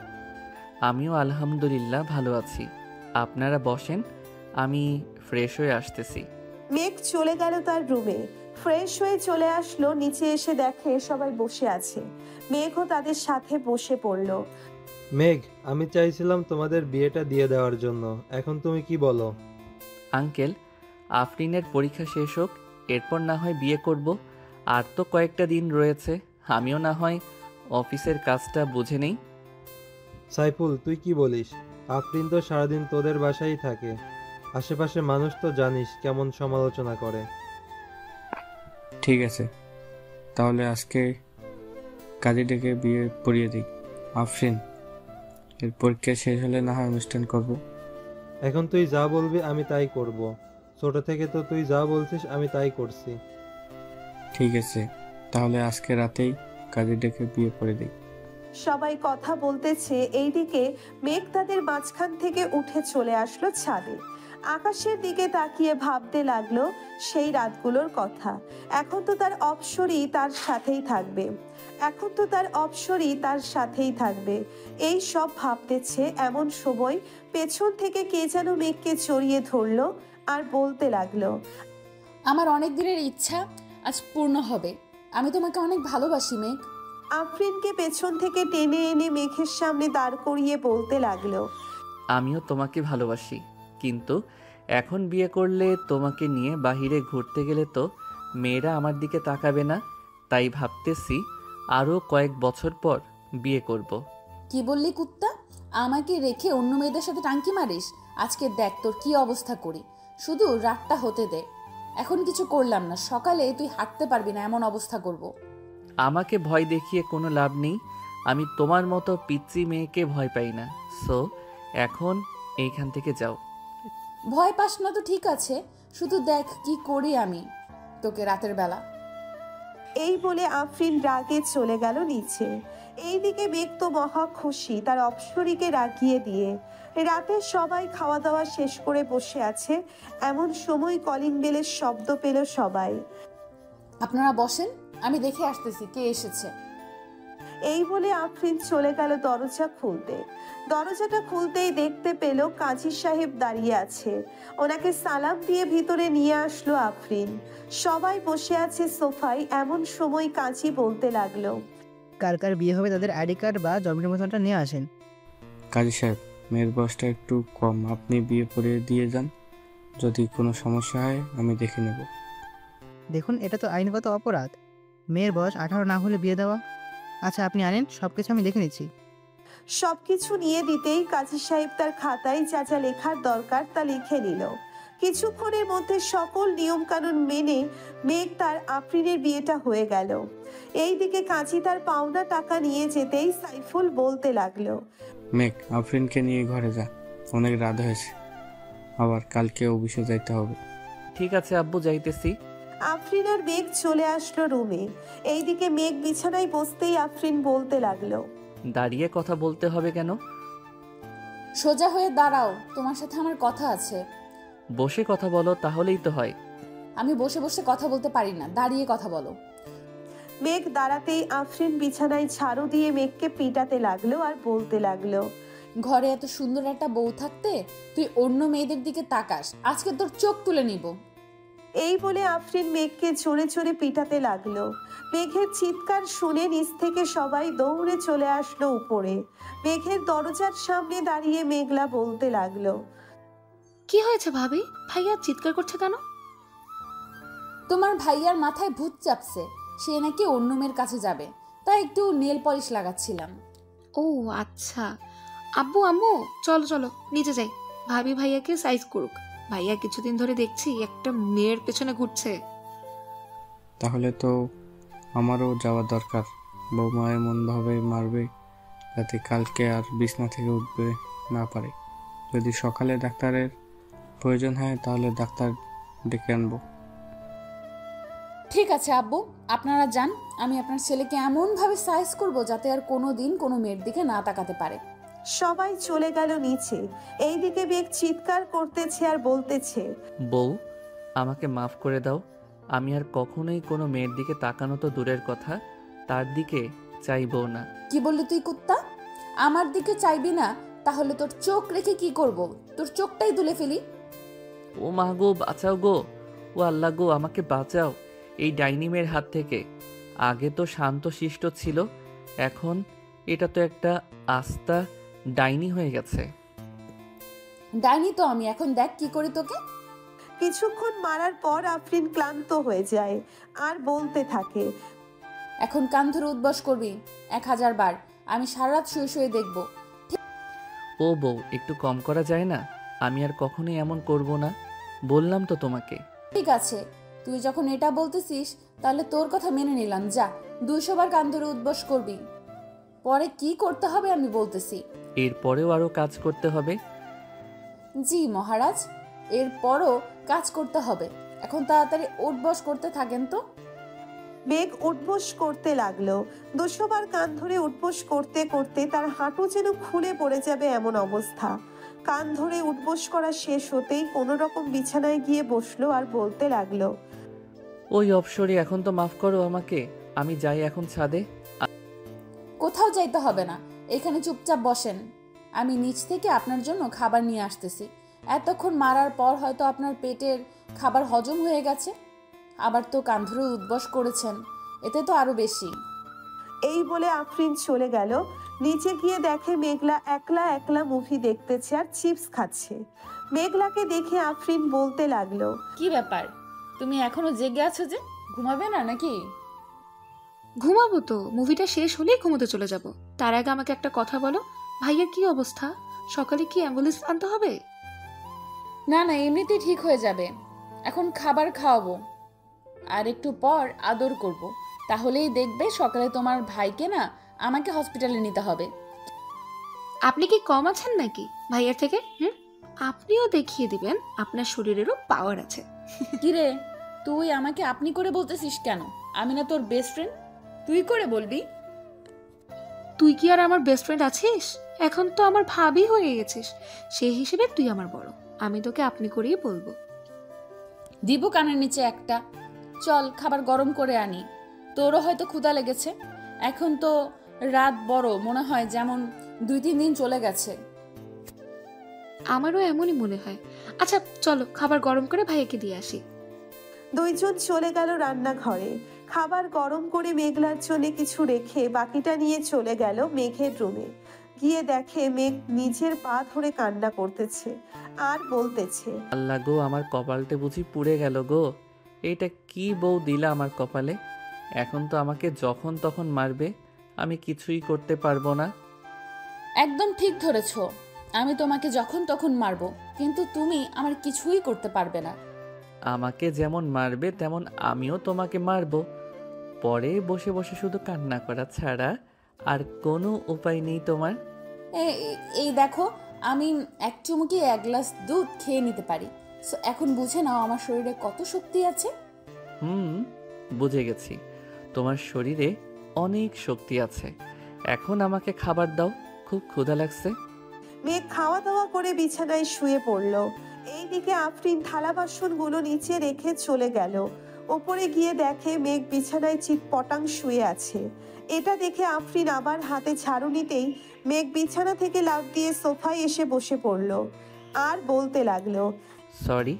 আমিও আলহামদুলিল্লাহ ভালো আছি। আপনারা বসেন, আমি ফ্রেশ হয়ে আসতেছি। মেঘ চলে গেল তার রুমে। ফ্রেশ হয়ে চলে আসলো, নিচে এসে দেখে সবাই বসে আছে। মেঘও তাদের সাথে বসে পড়ল। মেঘ, আমি চাইছিলাম তোমাদের বিয়েটা দিয়ে দেওয়ার জন্য, এখন তুমি কি বলো? আঙ্কেল, আফরিনের পরীক্ষা শেষ হোক, এরপর না হয় বিয়ে করব। আর তো কয়েকটা দিন রয়েছে, আমিও না হয় অফিসের কাজটা বুঝে নেই। সাইফুল, তুই কি বলিস? আফরিন তো সারাদিন তোদের বাসায় থাকে, আশেপাশে মানুষ তো জানিস কেমন সমালোচনা করে। ঠিক আছে, তাহলে আজকে কাজে ডেকে বিয়ে পড়িয়ে দিই। আফরিন, এর পরীক্ষা শেষ হলে না হয় অনুষ্ঠান করব। এখন তুই যা বলবি আমি তাই করব। ছোট থেকে তো তুই যা বলছিস আমি তাই করছি। ঠিক আছে, তাহলে আজকে রাতেই কাজে ডেকে বিয়ে করে দিই। সবাই কথা বলতেছে, এইদিকে মেঘ তাদের মাঝখান থেকে উঠে চলে আসলো ছাদে। আকাশের দিকে তাকিয়ে ভাবতে লাগলো সেই রাতগুলোর কথা। এখন তো তার অপসরই তার সাথেই থাকবে, এখন তো তার অপসরই তার সাথেই থাকবে। এই সব ভাবতেছে, এমন সময় পেছন থেকে কে যেন মেঘকে জড়িয়ে ধরলো আর বলতে লাগলো, আমার অনেক দিনের ইচ্ছা আজ পূর্ণ হবে। আমি তোমাকে অনেক ভালোবাসি মেঘ। আফরিনকে পেছন থেকে টেনে এনে মেঘের সামনে দাঁড় করিয়ে বলতে লাগলো, আমিও তোমাকে ভালোবাসি, কিন্তু এখন বিয়ে করলে তোমাকে নিয়ে বাহিরে ঘুরতে গেলে তো মেয়েরা আমার দিকে তাকাবে না, তাই ভাবতেছি আরও কয়েক বছর পর বিয়ে করব। কি বললি কুত্তা? আমাকে রেখে অন্য মেয়েদের সাথে টাঙ্কি মারিস? আজকে দেখ তোর কি অবস্থা করি, শুধু রাতটা হতে দে। এখন কিছু করলাম না, সকালে তুই হাঁটতে পারবি না এমন অবস্থা করব। আমাকে ভয় দেখিয়ে কোনো লাভ নেই, আমি তোমার মতো পিচ্চি মেয়েকে ভয় পাই না। সো এখন এইখান থেকে যাও। ভয় পাস না তো ঠিক আছে, শুধু দেখ কি করি আমি তোকে রাতের বেলা। এই বলে আফরিন রাগে চলে গেল নিচে। এইদিকে মেঘ তো মহা খুশি তার অপসরীকে রাগিয়ে দিয়ে। রাতে সবাই খাওয়া দাওয়া শেষ করে বসে আছে। এমন সময় কলিং বেলের শব্দ পেল সবাই। আপনারা বসেন, আমি দেখে আসতেছি কে এসেছে। এই বলে আফরিন চলে গেল দরজা খুলতে। দরজাটা খুলতেই দেখতে পেল কাজী সাহেব দাঁড়িয়ে আছে। ওনাকে সালাম দিয়ে ভিতরে নিয়ে আসলো আফরিন। সবাই বসে আছে সোফায়। এমন সময় কাজী বলতে লাগলো, কার কার বিয়ে হবে তাদের আইডি কার্ড বা জন্ম নিবন্ধনটা নিয়ে আসেন। কাজী সাহেব, মেয়ের বয়সটা একটু কম, আপনি বিয়ে পড়িয়ে দিয়ে যান। যদি কোনো সমস্যা হয় আমি দেখে নেব। দেখুন, এটা তো আইনগত অপরাধ। মেয়ের বয়স 18 না হলে বিয়ে দেওয়া। আচ্ছা, আপনি আনেন, সব কিছু আমি দেখে নিচ্ছি। সবকিছু নিয়ে দিতেই কাজী সাহেব তার খাতায় যা যা লেখার দরকার তা লিখে নিল। কিছুক্ষণের মধ্যে সকল নিয়ম কানুন মেনে মেঘ তার আফরিনের বিয়েটা হয়ে গেল। এইদিকে কাজী তার পাওনা টাকা নিয়ে যেতেই সাইফুল বলতে লাগলো, মেঘ, আফরিনকে নিয়ে ঘরে যা, অনেক রাত হয়েছে, আবার কালকে অফিসে যাইতে হবে। ঠিক আছে আব্বু, যাইতেছি। আফরিন আর মেঘ চলে আসলো রুমে। এইদিকে মেঘ বিছানায় বসতেই আফরিন বলতে লাগলো, দাঁড়িয়ে কথা বলতে হবে কেন? সোজা হয়ে দাঁড়াও, তোমার সাথে আমার কথা আছে। বসে কথা বলো, তাহলেই তো হয়। আমি বসে বসে কথা বলতে পারি না, দাঁড়িয়ে কথা বলো। মেঘ দাঁড়াতেই আফরিন বিছানায় ঝাড়ু দিয়ে মেঘকে পিটাতে লাগলো আর বলতে লাগলো, ঘরে এত সুন্দর একটা বউ থাকতে তুই অন্য মেয়েদের দিকে তাকাস, আজকে তোর চোখ তুলে নিব। এই বলে আফরিন মেঘকে জোরে জোরে পিটাতে লাগলো। মেঘের চিৎকার শুনে নিচ থেকে সবাই দৌড়ে চলে আসলো উপরে। মেঘের দরজার সামনে দাঁড়িয়ে মেঘলা বলতে লাগলো, কি হয়েছে ভাবি? ভাইয়া চিৎকার করছে কেন? তোমার ভাইয়ার মাথায় ভূত চাপছে, সে নাকি অন্য মেয়ের কাছে যাবে, তাই একটু নেল পলিশ লাগাচ্ছিলাম। ও আচ্ছা। আব্বু আম্মু চলো চলো নিচে যাই, ভাবি ভাইয়াকে সাইজ করুক। ভাইয়া কিছুদিন ধরে দেখছি একটা মেয়ের পেছনে ঘুরছে। তাহলে তো আমারও যাওয়া দরকার। বৌমা এমনভাবে মারবে যাতে কালকে আর বিছনা থেকে উঠবে না পারে। যদি সকালে ডাক্তারের প্রয়োজন হয় তাহলে ডাক্তার ডেকে আনবো। ঠিক আছে আব্বু, আপনারা যান, আমি আপনার ছেলেকে এমনভাবে সাইজ করব যাতে আর কোনো দিন কোনো মেয়ের দিকে না তাকাতে পারে। সবাই চলে গেল নিচে। এইদিকে মেঘ চিৎকার করতেছে আর বলতেছে, বউ, আমাকে মাফ করে দাও। আমি আর কখনোই কোনো মেয়ের দিকে তাকানো তো দূরের কথা, তার দিকে চাইবো না। কি বললি তুই কুত্তা? আমার দিকে চাইবি না? তাহলে তোর চোখ রেখে কি করব? তোর চোখটাই তুলে ফেলি। ও মা গো, বাঁচাও গো, ও আল্লাহ গো, আমাকে বাঁচাও এই ডাইনি মেয়ের হাত থেকে। আগে তো শান্ত শিষ্ট ছিল, এখন এটা তো একটা আস্তা ডাইনি হয়ে গেছে। ডাইনি তো আমি, এখন দেখ কি করি তোকে। কিছুক্ষণ মারার পর আফরিন ক্লান্ত হয়ে যায় আর বলতে থাকে, এখন কান ধরে উদ্বাস করবি 1000 বার, আমি সারা রাত শুয়ে শুয়ে দেখবো। ও বউ, একটু কম করা যায় না? আমি আর কখনোই এমন করব না, বললাম তো তোমাকে। ঠিক আছে, তুই যখন এটা বলতেছিস তাহলে তোর কথা মেনে নিলাম। যা, 200 বার কান ধরে উদ্বাস করবি। পরে কি করতে হবে আমি বলতেছি। এরপরেও আরো কাজ করতে হবে? জি মহারাজ, এরপরও কাজ করতে হবে। এখন তাড়াতাড়ি উঠবস করতে থাকেন তো। মেঘ উঠবোস করতে লাগলো। 200 বার কান ধরে উঠবোস করতে করতে তার হাঁটু যেন খুলে পড়ে যাবে এমন অবস্থা। কান ধরে উঠবোস করা শেষ হতেই কোনো রকম বিছানায় গিয়ে বসলো আর বলতে লাগলো, ওই অপসরি, এখন তো মাফ করো আমাকে, আমি যাই এখন ছাদে। কোথাও যাইতে হবে না, এখানে চুপচাপ বসেন। আমি নিচ থেকে আপনার জন্য খাবার নিয়ে আসতেছি। এতক্ষণ মারার পর হয়তো আপনার পেটের খাবার হজম হয়ে গেছে, আবার তো কান ধরে উদ্বাস করেছেন, এতে তো আরো বেশি। এই বলে আফরিন চলে গেল। নিচে গিয়ে দেখে মেঘলা একলা একলা মুভি দেখতেছে আর চিপস খাচ্ছে। মেঘলাকে দেখে আফরিন বলতে লাগলো, কি ব্যাপার, তুমি এখনো জেগে আছো যে? ঘুমাবে না নাকি? ঘুমাবো তো, মুভিটা শেষ হলেই ঘুমোতে চলে যাব। তার আগে আমাকে একটা কথা বলো, ভাইয়ার কি অবস্থা? সকালে কি অ্যাম্বুলেন্স আনতে হবে? না না, এমনিতেই ঠিক হয়ে যাবে। এখন খাবার খাওয়াবো আর একটু পর আদর করব, তাহলেই দেখবে সকালে তোমার ভাইকে না আমাকে হসপিটালে নিতে হবে। আপনি কি কম আছেন নাকি ভাইয়ার থেকে? আপনিও দেখিয়ে দিবেন আপনার শরীরেরও পাওয়ার আছে। কিরে, তুই আমাকে আপনি করে বলতেছিস কেন? আমি না তোর বেস্ট ফ্রেন্ড, তুই করে বলবি। তুই কি আর আমার বেস্ট ফ্রেন্ড আছিস? এখন তো আমার ভাবি হয়ে গেছিস, সেই হিসেবে তুই আমার বড়, আমি তোকে আপনি করেই বলবো। দিব কানের নিচে একটা। চল খাবার গরম করে আনি, তোরও হয়তো ক্ষুধা লেগেছে। এখন তো রাত বড়, মনে হয় যেমন 2-3 দিন চলে গেছে। আমারও এমনই মনে হয়। আচ্ছা চলো খাবার গরম করে ভাইয়াকে দিয়ে আসি। দুইজন চলে গেল রান্নাঘরে। খাবার গরম করে মেঘলার জন্য কিছু রেখে বাকিটা নিয়ে চলে গেল মেঘের রুমে। গিয়ে দেখে মেঘ নিজের পা ধরে কান্না করতেছে আর বলতেছে, আল্লাহ গো, আমার কপালটা বুঝি পুড়ে গেল গো। এটা কি বউ দিলা আমার কপালে? এখন তো আমাকে যখন তখন মারবে, আমি কিছুই করতে পারবো না। একদম ঠিক ধরেছ, আমি তোমাকে যখন তখন মারবো, কিন্তু তুমি আমার কিছুই করতে পারবে না। আমাকে যেমন মারবে তেমন আমিও তোমাকে মারবো। পরে বসে বসে শুধু কান্না করা ছাড়া আর কোনো উপায় নেই তোমার। এই দেখো, আমি এক চুমুকি 1 গ্লাস দুধ খেয়ে নিতে পারি। সো এখন বুঝে নাও আমার শরীরে কত শক্তি আছে। বুঝে গেছি, তোমার শরীরে অনেক শক্তি আছে। এখন আমাকে খাবার দাও, খুব ক্ষুধা লাগছে। মেঘ খাওয়া দাওয়া করে বিছানায় শুয়ে পড়ল। এইদিকে আফরিন থালা বাসনগুলো নিচে রেখে চলে গেল। ওপরে গিয়ে দেখে মেঘ বিছানায় চিৎপটাং শুয়ে আছে। এটা দেখে আফরিন আবার হাতে ঝাড়ু নিতেই মেঘ বিছানা থেকে লাফ দিয়ে সোফায় এসে বসে পড়ল আর বলতে লাগলো, সরি,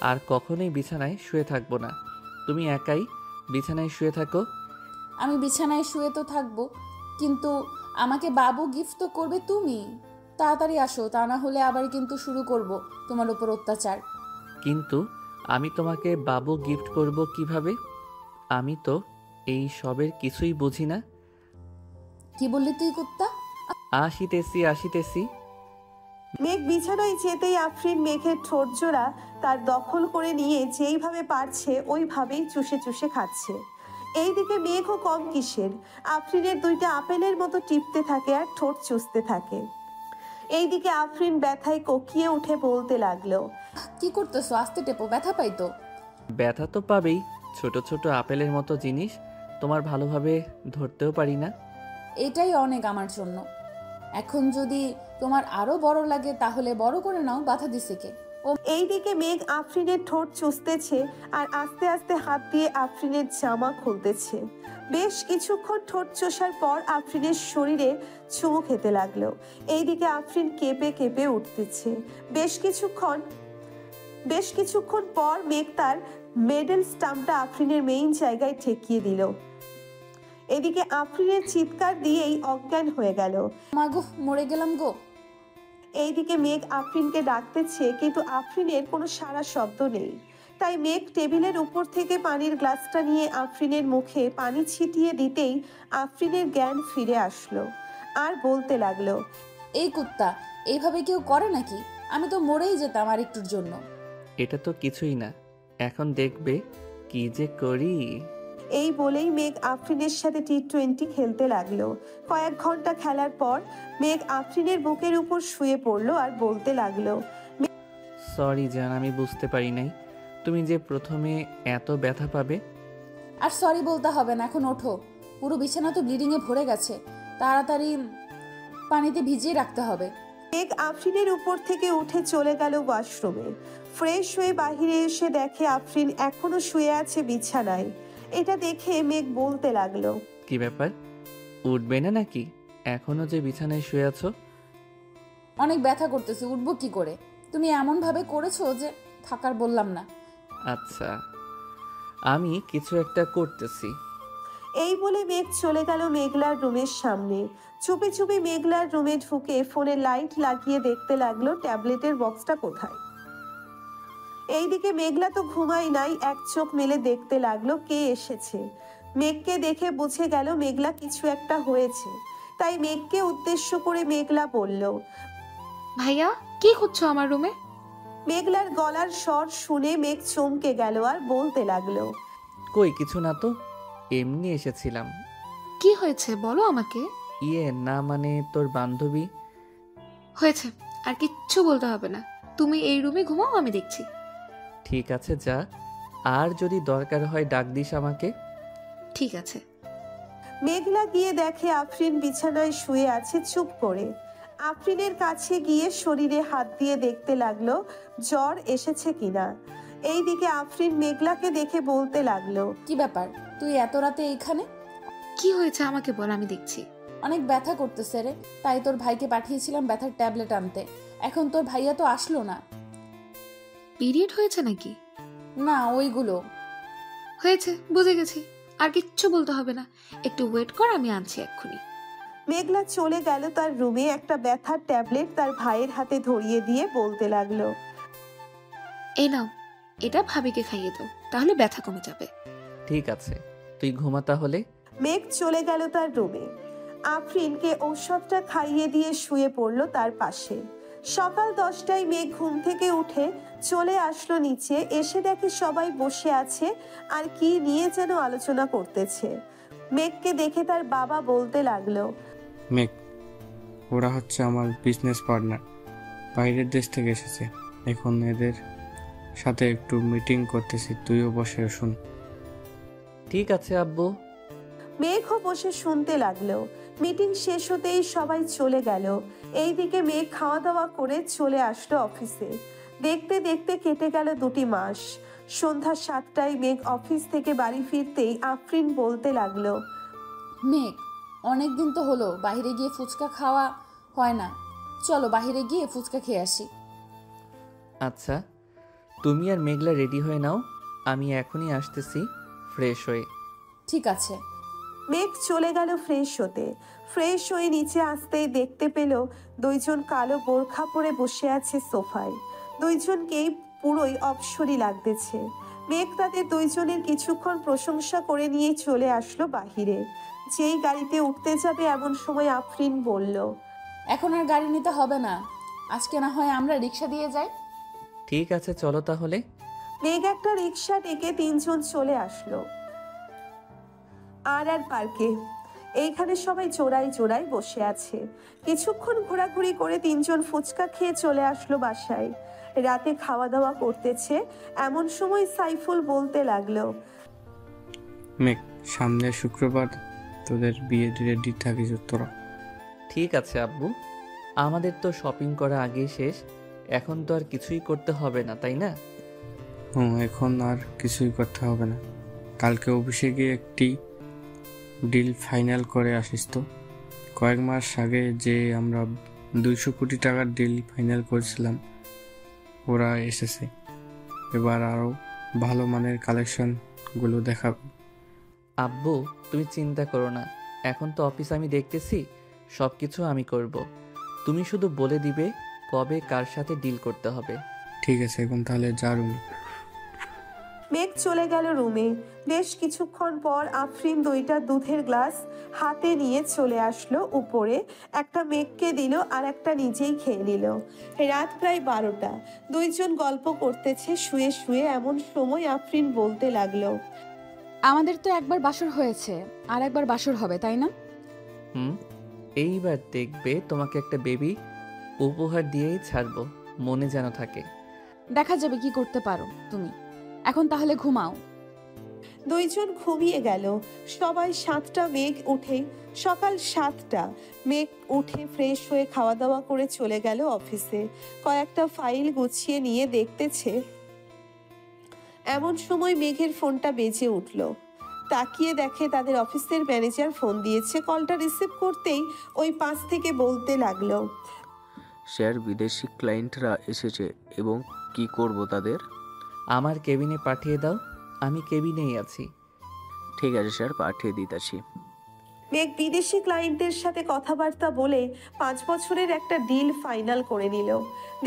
আর কখনোই বিছানায় শুয়ে থাকবো না। তুমি একাই বিছানায় শুয়ে থাকো। আমি বিছানায় শুয়ে তো থাকবো, কিন্তু আমাকে বাবু গিফট তো করবে তুমি। তাড়াতাড়ি আসো, তা না হলে আবার কিন্তু শুরু করব তোমার উপর অত্যাচার। কিন্তু আমি তোমাকে বাবু গিফট করব কিভাবে? আমি তো এই সবের কিছুই বুঝি না। কি বললি তুই কুত্তা? আসিতেছি। মেঘ বিছানায় যেতেই আফরিন মেঘের ঠোঁট জোড়া তার দখল করে নিয়ে যেইভাবে পারছে ওইভাবেই চুষে চুষে খাচ্ছে। এইদিকে মেঘও কম কিসের, আফরিনের 2টা আপেলের মতো টিপতে থাকে আর ঠোঁট চুষতে থাকে। এইদিকে আফরিন ব্যথায় কোকিয়ে উঠে বলতে লাগলো, কি করতেছো? আস্তে টেপো, ব্যথা পাই তো। ব্যথা তো পাবেই, ছোট ছোট আপেলের মতো জিনিস তোমার ভালোভাবে ধরতেও পারি না। এটাই অনেক আমার জন্য। এখন যদি তোমার আরো বড় লাগে তাহলে বড় করে নাও, বাধা দিছে কে? এইদিকে মেঘ আফরিনের ঠোঁট চুষতেছে আর আস্তে আস্তে হাত দিয়ে আফরিনের জামা খুলতেছে। বেশ কিছুক্ষণ ঠোঁট চষার পর আফরিনের শরীরে চুমু খেতে লাগলো। এইদিকে আফরিন কেঁপে কেঁপে উঠতেছে। বেশ কিছুক্ষণ পর মেঘ তার মেডেল স্টাম্পটা আফরিনের মেইন জায়গায় ঠেকিয়ে দিল। এদিকে আফরিনের চিৎকার দিয়েই অজ্ঞান হয়ে গেল। মাগো, মরে গেলাম গো। এইদিকে মেঘ আফরিনকে ডাকতেছে, কিন্তু আফরিনের কোনো সাড়া শব্দ নেই। তাই মেঘ টেবিলের উপর থেকে পানির গ্লাসটা নিয়ে আফরিনের মুখে পানি ছিটিয়ে দিতেই আফরিনের জ্ঞান ফিরে আসলো আর বলতে লাগলো, এই কুত্তা, এইভাবে কেউ করে নাকি? আমি তো মরেই যেতাম আর একটুর জন্য। এটা তো কিছুই না, এখন দেখবে কি যে করি। এই বলেই মেঘ আফরিনের সাথে টি20 খেলতে লাগলো। কয়েক ঘন্টা খেলার পর মেঘ আফরিনের বুকের উপর শুয়ে পড়লো আর বলতে লাগলো, সরি জান, আমি বুঝতে পারি নাই তুমি যে প্রথমে এত ব্যথা পাবে। আর সরি বলতে হবে না, এখন ওঠো। পুরো বিছানা তো ব্লিডিং এ ভরে গেছে, তাড়াতাড়ি পানিতে ভিজিয়ে রাখতে হবে। মেঘ আফরিনের উপর থেকে উঠে চলে গেল ওয়াশরুমে। ফ্রেশ হয়ে বাহিরে এসে দেখে আফরিন এখনো শুয়ে আছে বিছানায়। এটা দেখে মেঘ বলতে লাগলো, কি ব্যাপার, উঠবে না নাকি? এখনো যে বিছানায় শুয়ে আছো। অনেক ব্যথা করতেছে, উঠবো কি করে? তুমি এমন ভাবে করেছো যে থাকার বললাম না। আচ্ছা, আমি কিছু একটা করতেছি। এই বলে মেঘ চলে গেল মেঘলার রুমের সামনে। চুপি চুপি মেঘলার রুমে ঢুকে ফোনে লাইট লাগিয়ে দেখতে লাগলো ট্যাবলেটের বক্সটা কোথায়। এইদিকে মেঘলা তো ঘুমাই নাই, এক চোখ মেলে দেখতে লাগলো কে এসেছে। মেঘকে দেখে বুঝে গেল মেঘলা কিছু একটা হয়েছে, তাই মেঘকে উদ্দেশ্য করে মেঘলা বলল, ভাইয়া, কি করছো আমার রুমে? মেঘলার গলার স্বর শুনে মেঘ চমকে গেল আর বলতে লাগলো, কই কিছু না তো, এমনি এসেছিলাম। কি হয়েছে বলো আমাকে। না মানে তোর বান্ধবী। হয়েছে, আর কিচ্ছু বলতে হবে না। তুমি এই রুমে ঘুমাও, আমি দেখছি। ঠিক আছে যা, আর যদি দরকার হয় ডাক দিস আমাকে। ঠিক আছে। মেঘলা গিয়ে দেখে আফরিন বিছানায় শুয়ে আছে চুপ করে। আফরিনের কাছে গিয়ে শরীরে হাত দিয়ে দেখতে লাগলো জ্বর এসেছে কিনা। এইদিকে আফরিন মেঘলাকে দেখে বলতে লাগলো, কি ব্যাপার, তুই এত রাতে এইখানে? কি হয়েছে আমাকে বল, আমি দেখছি। অনেক ব্যথা করতেছে রে, তাই তোর ভাইকে পাঠিয়েছিলাম ব্যথার ট্যাবলেট আনতে। এখন তোর ভাইয়া তো আসলো না। পিরিয়ড হয়েছে নাকি? না, ওইগুলো হয়েছে, বুঝে গেছি। আর কিচ্ছু বলতে হবে না, একটু ওয়েট কর, আমি আনছি এক্ষুনি। মেঘলা চলে গেল তার রুমে, একটা ব্যথার ট্যাবলেট তার ভাইয়ের হাতে ধরিয়ে দিয়ে বলতে লাগলো, এই নাও, এটা ভাবিকে খাইয়ে দাও, তাহলে ব্যথা কমে যাবে। ঠিক আছে, তুই ঘুমা তাহলে। মেঘ চলে গেল তার রুমে। আফরিনকে ঔষধটা খাইয়ে দিয়ে শুয়ে পড়লো তার পাশে। সকাল 10টায় মেঘ ঘুম থেকে উঠে চলে আসলো নিচে, এসে দেখে সবাই বসে আছে আর কি নিয়ে যেন আলোচনা করতেছে। মেঘকে দেখে তার বাবা বলতে লাগলো, মেঘ, ওরা হচ্ছে আমার বিজনেস পার্টনার, বাইরের দেশ থেকে এসেছে। এখন এদের সাথে একটু মিটিং করতেছি, তুইও বসে শুন। ঠিক আছে আব্বু। মেঘও বসে শুনতে লাগলো। মিটিং শেষ হতেই সবাই চলে গেল। এইদিকে মেঘ খাওয়া দাওয়া করে চলে আসলো অফিসে। দেখতে দেখতে কেটে গেল 2 মাস। সন্ধ্যা 7টায় মেঘ অফিস থেকে বাড়ি ফিরতেই আফরিন বলতে লাগলো, মেঘ, অনেক দিন তো হলো বাইরে গিয়ে ফুচকা খাওয়া হয় না, চলো বাইরে গিয়ে ফুচকা খেয়ে আসি। আচ্ছা, তুমি আর মেঘলা রেডি হয়ে নাও, আমি এখনই আসতেছি ফ্রেশ হয়ে। ঠিক আছে। মেঘ চলে গেল ফ্রেশ হতে। ফ্রেশ হয়ে নিচে আসতেই দেখতে পেল 2 জন কালো বোরখা পরে বসে আছে সোফায়। 2 জনকেই পুরোই অপসরী লাগতেছে। মেঘ তাদের 2 জনের কিছুক্ষণ প্রশংসা করে নিয়ে চলে আসলো বাহিরে। যেই গাড়িতে উঠতে যাবে এমন সময় আফরিন বলল, এখন আর গাড়ি নিতে হবে না, আজকে না হয় আমরা রিক্সা দিয়ে যাই। ঠিক আছে, চলো তাহলে। মেঘ একটা রিক্সা ডেকে 3 জন চলে আসলো আর পার্কে। এইখানে সবাই জোড়ায় জোড়ায় বসে আছে। কিছুক্ষণ ঘোরাঘুরি করে 3 জন ফুচকা খেয়ে চলে আসলো বাসায়। রাতে খাওয়া দাওয়া করতেছে এমন সময় সাইফুল বলতে লাগলো, মেঘ, সামনে শুক্রবার তোদের বিয়ে রেডি থাকিস তোরা। ঠিক আছে আব্বু, আমাদের তো শপিং করা আগেই শেষ, এখন তো আর কিছুই করতে হবে না, তাই না? এখন আর কিছুই করতে হবে না। কালকে অফিসে গিয়ে একটি ডিল ফাইনাল করে আসিস তো। কয়েক মাস আগে যে আমরা 200 কোটি টাকার ডিল ফাইনাল করেছিলাম, ওরা এসেছে। এবার আরও ভালো মানের কালেকশনগুলো দেখাবো। আব্বু, তুমি চিন্তা করো না, এখন তো অফিস আমি দেখতেছি, সব কিছু আমি করব। তুমি শুধু বলে দিবে কবে কার সাথে ডিল করতে হবে। ঠিক আছে, এখন তাহলে যা রুমে। মেঘ চলে গেল রুমে। বেশ কিছুক্ষণ পর আফরিন 2টা দুধের গ্লাস হাতে নিয়ে চলে আসলো উপরে। একটা মেঘকে দিল আর একটা নিজেই খেয়ে নিল। রাত প্রায় 12টা। 2 জন গল্প করতেছে শুয়ে শুয়ে। এমন সময় আফরিন বলতে লাগলো, আমাদের তো একবার বাসর হয়েছে, আর একবার বাসর হবে, তাই না? এইবার দেখবে তোমাকে একটা বেবি উপহার দিয়েই ছাড়বো, মনে যেন থাকে। দেখা যাবে কি করতে পারো তুমি। এখন তাহলে ঘুমাও। 2 জন ঘুমিয়ে গেল। সবাই 7টা মেঘ উঠে সকাল 7টা মেঘ উঠে ফ্রেশ হয়ে খাওয়া দাওয়া করে চলে গেল অফিসে। কয়েকটা ফাইল গুছিয়ে নিয়ে দেখতেছে এমন সময় মেঘের ফোনটা বেজে উঠল। তাকিয়ে দেখে তাদের অফিসের ম্যানেজার ফোন দিয়েছে। কলটা রিসিভ করতেই ওই পাশ থেকে বলতে লাগলো, স্যার, বিদেশি ক্লায়েন্টরা এসেছে এবং কি করব তাদের? আমার কেবিনে পাঠিয়ে দাও, আমি কেবিনেই আছি। ঠিক আছে স্যার, পাঠিয়ে দিতেছি। মেঘ বিদেশি ক্লায়েন্টের সাথে কথাবার্তা বলে 5 বছরের একটা ডিল ফাইনাল করে নিল।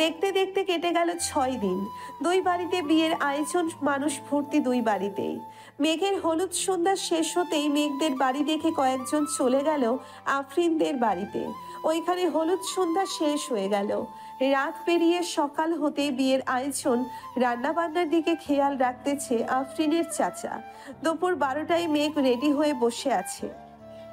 দেখতে দেখতে কেটে গেল 6 দিন। 2 বাড়িতে বিয়ের আয়োজন, মানুষ ভর্তি 2 বাড়িতেই। মেঘের হলুদ সন্ধ্যা শেষ হতেই মেঘদের বাড়ি দেখে কয়েকজন চলে গেল আফরিনদের বাড়িতে। ওইখানে হলুদ সন্ধ্যা শেষ হয়ে গেল। রাত পেরিয়ে সকাল হতে বিয়ের আয়োজন, রান্নাবান্নার দিকে খেয়াল রাখতেছে আফরিনের চাচা। দুপুর 12টায় মেঘ রেডি হয়ে বসে আছে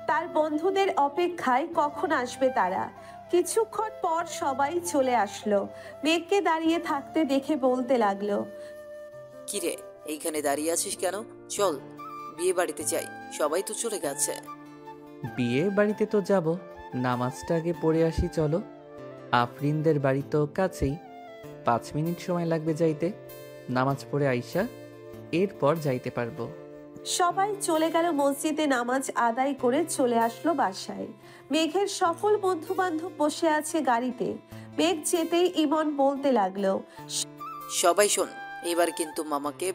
তার বন্ধুদের অপেক্ষায়, কখন আসবে তারা। কিছুক্ষণ পর সবাই চলে আসলো। মেঘকে দাঁড়িয়ে থাকতে দেখে বলতে লাগলো, কিরে, এইখানে দাঁড়িয়ে আছিস কেন? চল বিয়ে বাড়িতে যাই, সবাই তো চলে গেছে। বিয়ে বাড়িতে তো যাব, নামাজটা আগে পড়ে আসি চলো। আফরিনদের বাড়ি তো কাছেই, 5 মিনিট সময় লাগবে যাইতে। নামাজ পড়ে আইসা এরপর যাইতে পারবো। সবাই চলে গেল মসজিদে নামাজ আদায় করে চলে আসলো বাসায়। মেঘের সকল বন্ধু বান্ধব বসে আছে গাড়িতে। মেঘ যেতেই ইমন বলতে লাগলো, সবাই শোন, এবার কিন্তু মামাকে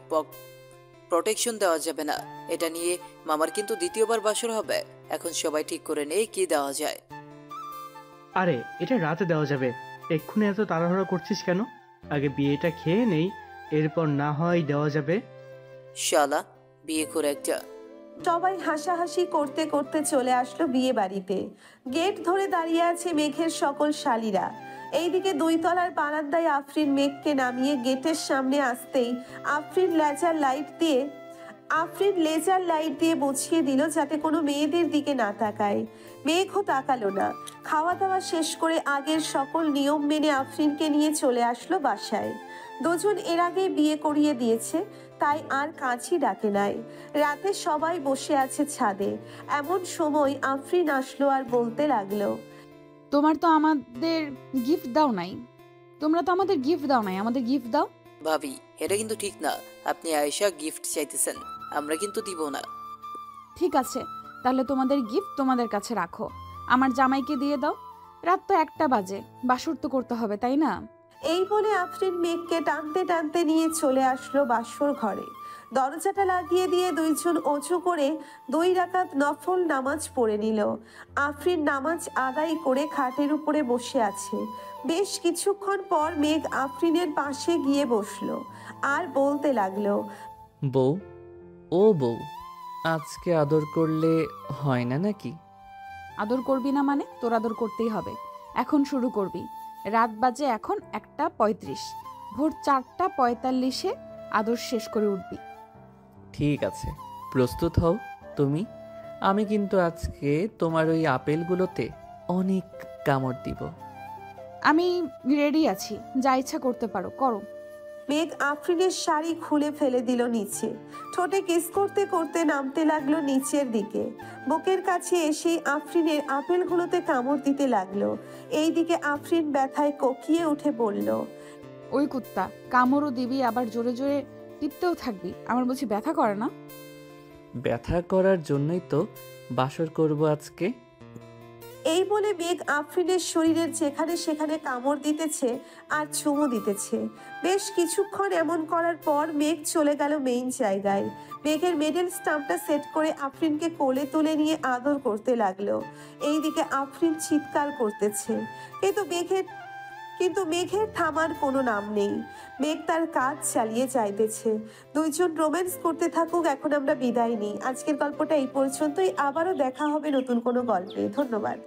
প্রোটেকশন দেওয়া যাবে না। এটা নিয়ে মামার কিন্তু দ্বিতীয়বার বাসর হবে। এখন সবাই ঠিক করে নেই কি দেওয়া যায়। আরে এটা রাতে দেওয়া যাবে, এক্ষুনি এত তাড়াহুড়ো করছিস কেন? আগে বিয়েটা খেয়ে নেই, এরপর না হয় দেওয়া যাবে। শালা বিয়ে করে একটা। সবাই হাসাহাসি করতে করতে চলে আসলো বিয়ে বাড়িতে। গেট ধরে দাঁড়িয়ে আছে মেঘের সকল শালীরা। এইদিকে 2 তলার বারান্দায় আফরিন মেঘকে নামিয়ে গেটের সামনে আসতেই আফরিন লেজার লাইট দিয়ে বুঝিয়ে দিল যাতে কোনো মেয়েদের দিকে না তাকায়। মেঘও তাকালো না। খাওয়া দাওয়া শেষ করে আগের সকল নিয়ম মেনে আফরিনকে নিয়ে চলে আসলো বাসায়। দুজন এর আগে বিয়ে করিয়ে দিয়েছে, তাই আর কাছে ডাকে নাই। রাতে সবাই বসে আছে ছাদে। এমন সময় আফরিন আসলো আর বলতে লাগলো, তোমার তো আমাদের গিফট দাও নাই, তোমরা তো আমাদের গিফট দাও নাই, আমাদের গিফট দাও। ভাবি এটা কিন্তু ঠিক না, আপনি আয়েশা গিফট চাইতেছেন, আমরা কিন্তু দিব না। ঠিক আছে, তাহলে তোমাদের গিফট তোমাদের কাছে রাখো, আমার জামাইকে দিয়ে দাও। রাত তো 1টা বাজে, বাসর তো করতে হবে তাই না? এই বলে আফরিন মেঘকে টানতে টানতে নিয়ে চলে আসলো বাসর ঘরে। দরজাটা লাগিয়ে দিয়ে দুইজন অজু করে 2 রাকাত নফল নামাজ পড়ে নিল। আফরিন নামাজ আদায় করে খাটের উপরে বসে আছে। বেশ কিছুক্ষণ পর মেঘ আফরিনের পাশে গিয়ে বসলো আর বলতে লাগলো, বউ, ও বউ, আজকে আদর করলে হয় না নাকি? আদর করবি না মানে? তোর আদর করতেই হবে, এখন শুরু করবি। রাত বাজে এখন 1:35, ভোর 4:45-এ আদর শেষ করে উঠবি। ঠিক আছে, প্রস্তুত হও তুমি। আমি কিন্তু আজকে তোমার ওই আপেলগুলোতে অনেক কামড় দিব। আমি রেডি আছি, যা ইচ্ছা করতে পারো, করো। মেঘ আফরিনের শাড়ি খুলে ফেলে দিল নিচে। ঠোঁটে কিস করতে করতে নামতে লাগলো নিচের দিকে। বুকের কাছে এসে আফরিনের আপেলগুলোতে কামড় দিতে লাগলো। এইদিকে আফরিন ব্যথায় কোকিয়ে উঠে বলল, ওই কুত্তা, কামড়ও দিবি আবার জোরে জোরে টিপতেও থাকবি, আমার বুঝি ব্যথা করে না? ব্যথা করার জন্যই তো বাসর করব আজকে। এই বলে মেঘ আফরিনের শরীরের যেখানে সেখানে কামড় দিতেছে আর চুমু দিতেছে। বেশ কিছুক্ষণ এমন করার পর মেঘ চলে গেল মেইন জায়গায়। মেঘের মেডেল স্টাম্পটা সেট করে আফরিনকে কোলে তুলে নিয়ে আদর করতে লাগলো। এইদিকে আফরিন চিৎকার করতেছে, কিন্তু মেঘের থামার কোনো নাম নেই। মেঘ তার কাজ চালিয়ে যাইতেছে। দুইজন রোম্যান্স করতে থাকুক, এখন আমরা বিদায় নিই। আজকের গল্পটা এই পর্যন্তই। আবারও দেখা হবে নতুন কোনো গল্পে। ধন্যবাদ।